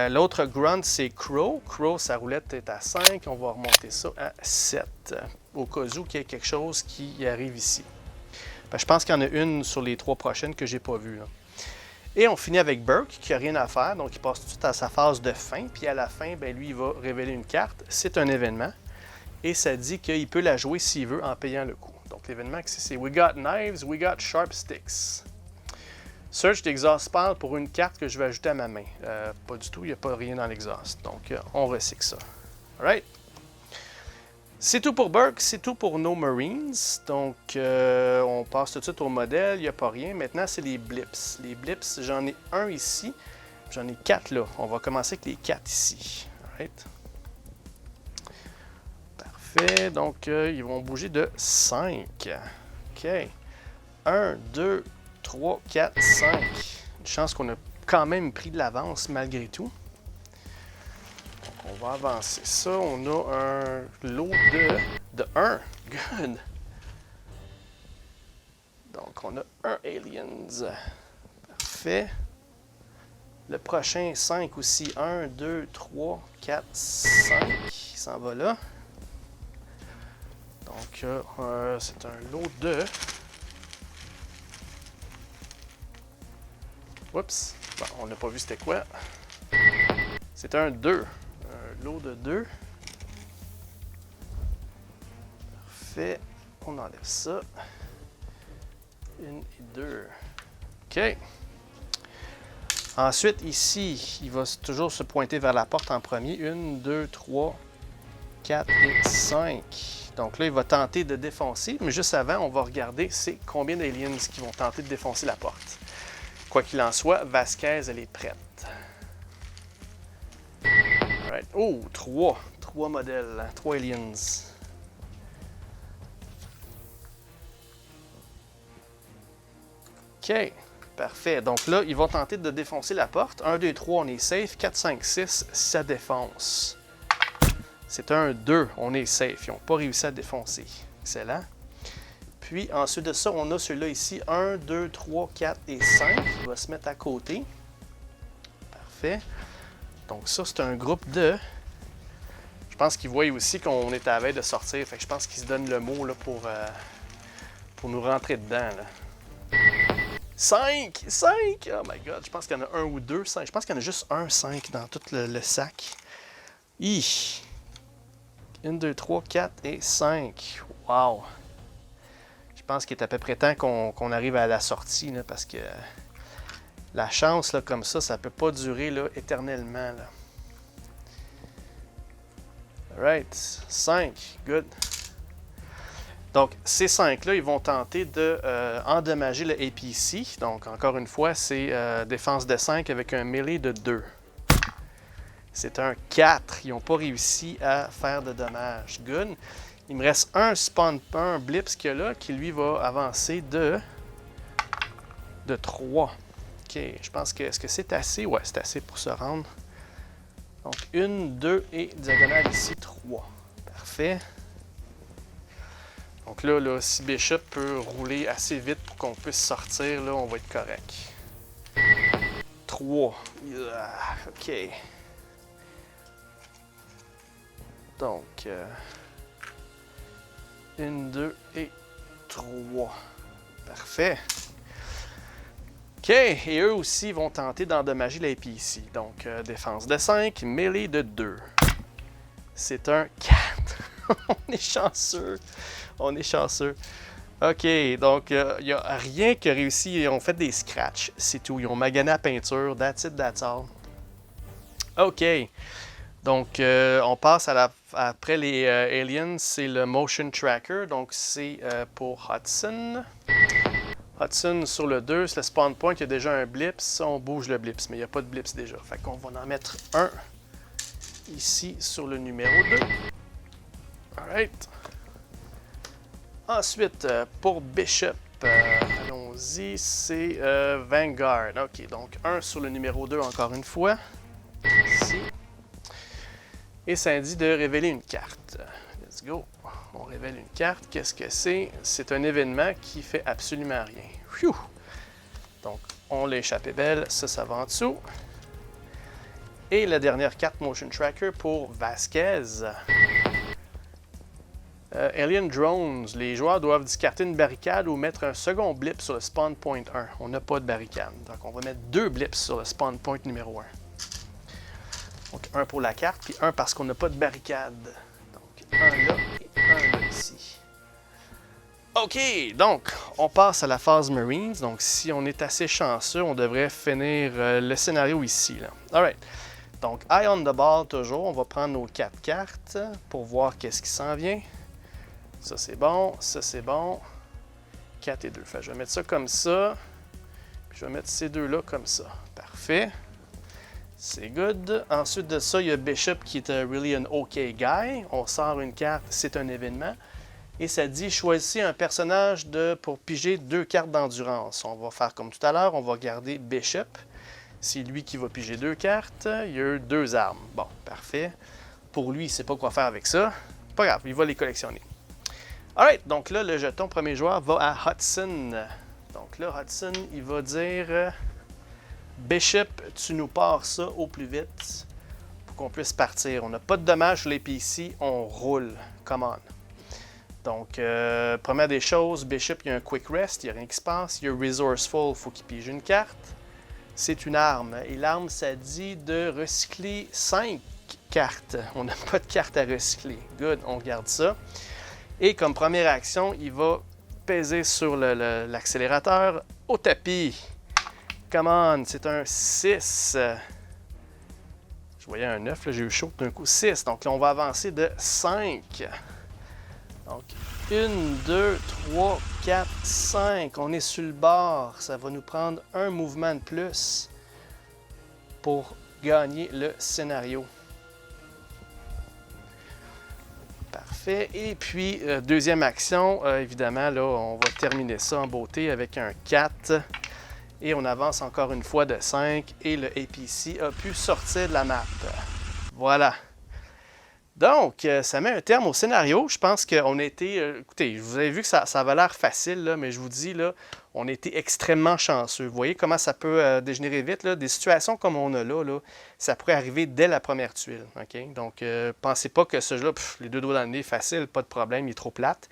Speaker 1: L'autre grunt, c'est Crow. Crow, sa roulette est à 5. On va remonter ça à 7. Au cas où qu'il y ait quelque chose qui arrive ici. Je pense qu'il y en a une sur les 3 prochaines que j'ai pas vues. Là. Et on finit avec Burke, qui n'a rien à faire. Donc, il passe tout de suite à sa phase de fin. Puis à la fin, ben, lui, il va révéler une carte. C'est un événement. Et ça dit qu'il peut la jouer s'il veut en payant le coup. Donc, l'événement, c'est We Got Knives, We Got Sharp Sticks. Search d'exhaust pile pour une carte que je vais ajouter à ma main. Pas du tout, il n'y a pas rien dans l'exhaust. Donc, on recycle ça. Alright. C'est tout pour Burke, c'est tout pour nos Marines. Donc, on passe tout de suite au modèle, il n'y a pas rien. Maintenant, c'est les blips. Les blips, j'en ai un ici, j'en ai 4 là. On va commencer avec les 4 ici. Alright. Parfait, donc ils vont bouger de 5. OK. 1, 2, 3, 4, 5. Une chance qu'on a quand même pris de l'avance malgré tout. Donc, on va avancer ça. On a un lot de 1. Good. Donc, on a un Aliens. Parfait. Le prochain, 5 aussi. 1, 2, 3, 4, 5. Il s'en va là. Donc, c'est un lot de... Oups, bon, on n'a pas vu c'était quoi. C'est un 2. Un lot de 2. Parfait. On enlève ça. 1 et 2. OK. Ensuite, ici, il va toujours se pointer vers la porte en premier. 1, 2, 3, 4 et 5. Donc là, il va tenter de défoncer. Mais juste avant, on va regarder c'est combien d'aliens qui vont tenter de défoncer la porte. Quoi qu'il en soit, Vasquez, elle est prête. Alright. Oh, 3. 3 modèles. 3 aliens. OK. Parfait. Donc là, ils vont tenter de défoncer la porte. 1, 2, 3, on est safe. 4, 5, 6, ça défonce. C'est un 2, on est safe. Ils n'ont pas réussi à défoncer. Excellent. Puis, ensuite de ça, on a celui-là ici, 1, 2, 3, 4 et 5. Il va se mettre à côté. Parfait. Donc ça, c'est un groupe de... Je pense qu'ils voient aussi qu'on est à la veille de sortir. Fait que je pense qu'ils se donnent le mot là, pour nous rentrer dedans. Là. 5! 5! Oh my God! Je pense qu'il y en a un ou deux. 5. Je pense qu'il y en a juste un 5 dans tout le sac. 1, 2, 3, 4 et 5. Wow! Je pense qu'il est à peu près temps qu'on arrive à la sortie, là, parce que la chance, là, comme ça ne peut pas durer là, éternellement. Là. Alright, 5, good. Donc, ces 5-là, ils vont tenter de endommager le APC. Donc, encore une fois, c'est défense de 5 avec un melee de 2. C'est un 4. Ils n'ont pas réussi à faire de dommages. Good. Il me reste un spawn, un blips qu'il y a là, qui lui va avancer de 3. OK, je pense que, est-ce que c'est assez? Ouais, c'est assez pour se rendre. Donc, 1, 2 et diagonale ici, 3. Parfait. Donc là, si Bishop peut rouler assez vite pour qu'on puisse sortir, là, on va être correct. 3. OK. Donc... 1, 2 et 3. Parfait. OK. Et eux aussi vont tenter d'endommager l'APC. Donc, défense de 5, melee de 2. C'est un 4. On est chanceux. On est chanceux. OK. Donc, il n'y a rien qui a réussi. Ils ont fait des scratchs. C'est tout. Ils ont magané la peinture. That's it, that's all. OK. Donc, on passe après les aliens, c'est le motion tracker. Donc, c'est pour Hudson. Hudson sur le 2, c'est le spawn point. Il y a déjà un blips. On bouge le blips, mais il n'y a pas de blips déjà. Fait qu'on va en mettre un ici sur le numéro 2. Alright. Ensuite, pour Bishop, allons-y, c'est Vanguard. OK, donc un sur le numéro 2 encore une fois. Ici. Et ça dit de révéler une carte. Let's let's go. On révèle une carte. Qu'est-ce que c'est? C'est un événement qui fait absolument rien. Phew! Donc, on l'a échappé belle. Ça va en dessous. Et la dernière carte Motion Tracker pour Vasquez. Alien Drones. Les joueurs doivent discarter une barricade ou mettre un second blip sur le spawn point 1. On n'a pas de barricade. Donc, on va mettre 2 blips sur le spawn point numéro 1. Donc, un pour la carte, puis un parce qu'on n'a pas de barricade. Donc, un là et un là ici. OK, donc, on passe à la phase Marines. Donc, si on est assez chanceux, on devrait finir le scénario ici. Là. Alright. Donc, Eye on the ball toujours. On va prendre nos 4 cartes pour voir qu'est-ce qui s'en vient. Ça, c'est bon. Ça, c'est bon. 4 et 2. Fait, je vais mettre ça comme ça. Puis, je vais mettre ces deux-là comme ça. Parfait. C'est good. Ensuite de ça, il y a Bishop qui est really an OK guy. On sort une carte, c'est un événement. Et ça dit choisissez un personnage pour piger 2 cartes d'endurance. On va faire comme tout à l'heure, on va garder Bishop. C'est lui qui va piger 2 cartes. Il y a 2 armes. Bon, parfait. Pour lui, il ne sait pas quoi faire avec ça. Pas grave, il va les collectionner. Alright, donc là, le jeton premier joueur va à Hudson. Donc là, Hudson, il va dire Bishop, tu nous pars ça au plus vite pour qu'on puisse partir. On n'a pas de dommages sur les PC, on roule. Come on. Donc, première des choses, Bishop, il y a un Quick Rest, il n'y a rien qui se passe. Il y a Resourceful, il faut qu'il pige une carte. C'est une arme. Et l'arme, ça dit de recycler 5 cartes. On n'a pas de cartes à recycler. Good, on garde ça. Et comme première action, il va peser sur l'accélérateur au tapis. Come on, c'est un 6. Je voyais un 9, là, j'ai eu chaud d'un coup. 6, donc là, on va avancer de 5. Donc, 1, 2, 3, 4, 5. On est sur le bord. Ça va nous prendre un mouvement de plus pour gagner le scénario. Parfait. Et puis, deuxième action, évidemment, là, on va terminer ça en beauté avec un 4. Et on avance encore une fois de 5 et le APC a pu sortir de la map. Voilà. Donc, ça met un terme au scénario. Je pense qu'on a été... écoutez, vous avez vu que ça avait l'air facile, là, mais je vous dis, là, on a été extrêmement chanceux. Vous voyez comment ça peut dégénérer vite. Là? Des situations comme on a là, ça pourrait arriver dès la première tuile. Okay? Donc, pensez pas que ce jeu-là, les 2 doigts dans le nez, facile, pas de problème, il est trop plate.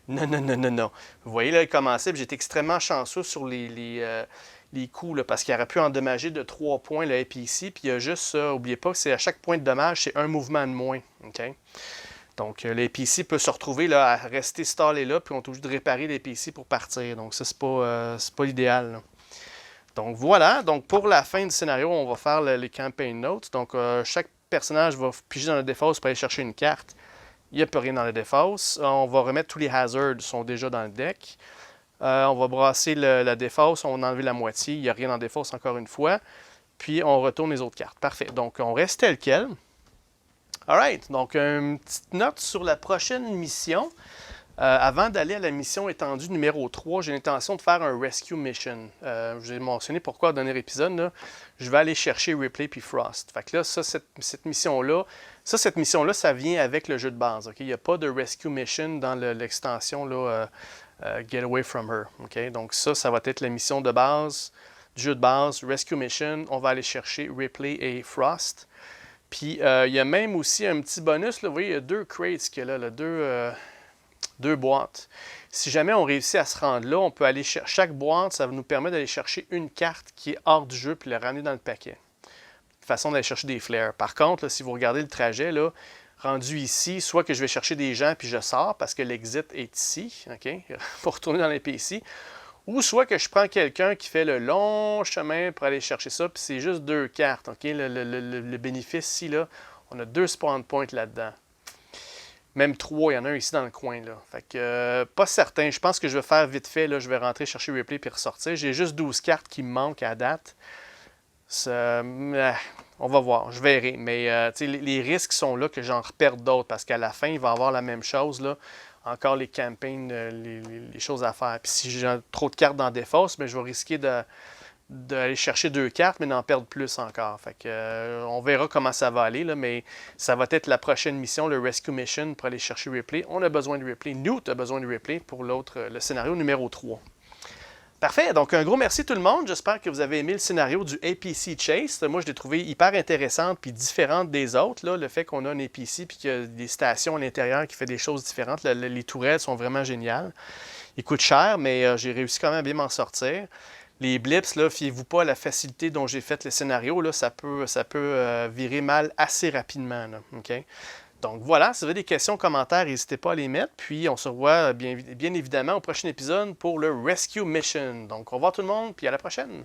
Speaker 1: Non, non, non, non, non. Vous voyez, là, il commençait, j'étais extrêmement chanceux sur les coups, là, parce qu'il aurait pu endommager de 3 points le APC, puis il y a juste ça, n'oubliez pas que c'est à chaque point de dommage, c'est un mouvement de moins. Okay? Donc, l'APC peut se retrouver là, à rester stallé là, puis on est obligé de réparer l'APC pour partir. Donc, ça, c'est pas l'idéal. Là. Donc, voilà. Donc, pour la fin du scénario, on va faire les campaign notes. Donc, chaque personnage va piger dans la défausse pour aller chercher une carte. Il n'y a plus rien dans la défausse. On va remettre tous les hazards qui sont déjà dans le deck. On va brasser la défausse, on va enlever la moitié, il n'y a rien en défausse encore une fois. Puis on retourne les autres cartes. Parfait. Donc on reste tel quel. Alright, donc une petite note sur la prochaine mission. Avant d'aller à la mission étendue numéro 3, j'ai l'intention de faire un Rescue Mission. J'ai mentionné pourquoi au dernier épisode. Là, je vais aller chercher Ripley puis Frost. Fait que là, ça, cette mission-là, ça vient avec le jeu de base. Okay? Il n'y a pas de Rescue Mission dans l'extension là. Get Away From Her. Okay? Donc ça va être la mission de base, du jeu de base, Rescue Mission. On va aller chercher Ripley et Frost. Puis il y a même aussi un petit bonus. Là, vous voyez, il y a 2 crates qu'il y a là, 2 boîtes. Si jamais on réussit à se rendre là, on peut aller chercher chaque boîte, ça va nous permettre d'aller chercher une carte qui est hors du jeu puis la ramener dans le paquet. Façon d'aller chercher des flares. Par contre, là, si vous regardez le trajet, là, rendu ici, soit que je vais chercher des gens puis je sors parce que l'exit est ici, okay, pour retourner dans les PC, ou soit que je prends quelqu'un qui fait le long chemin pour aller chercher ça, puis c'est juste 2 cartes. Okay? Le bénéfice ici, là, on a 2 spawn points là-dedans. Même 3, il y en a un ici dans le coin. Là. Fait que, pas certain. Je pense que je vais faire vite fait. Là, je vais rentrer chercher Ripley puis ressortir. J'ai juste 12 cartes qui me manquent à date. On va voir, je verrai. Mais les risques sont là que j'en reperde d'autres parce qu'à la fin, il va y avoir la même chose. Là. Encore les campagnes, les choses à faire. Puis si j'ai trop de cartes dans Défausse, mais je vais risquer d'aller chercher 2 cartes, mais d'en perdre plus encore. Fait que, on verra comment ça va aller, là, mais ça va être la prochaine mission, le Rescue Mission, pour aller chercher Ripley. On a besoin de Ripley. Newt a besoin de Ripley pour le scénario numéro 3. Parfait, donc un gros merci tout le monde. J'espère que vous avez aimé le scénario du APC Chase. Moi, je l'ai trouvé hyper intéressante puis différente des autres. Là. Le fait qu'on a un APC puis qu'il y a des stations à l'intérieur qui fait des choses différentes. Les tourelles sont vraiment géniales. Ils coûtent cher, mais j'ai réussi quand même à bien m'en sortir. Les blips, là, fiez-vous pas à la facilité dont j'ai fait le scénario. Là, ça peut virer mal assez rapidement. Là, OK? Donc voilà, si vous avez des questions, commentaires, n'hésitez pas à les mettre. Puis on se revoit bien évidemment au prochain épisode pour le Rescue Mission. Donc au revoir tout le monde, puis à la prochaine.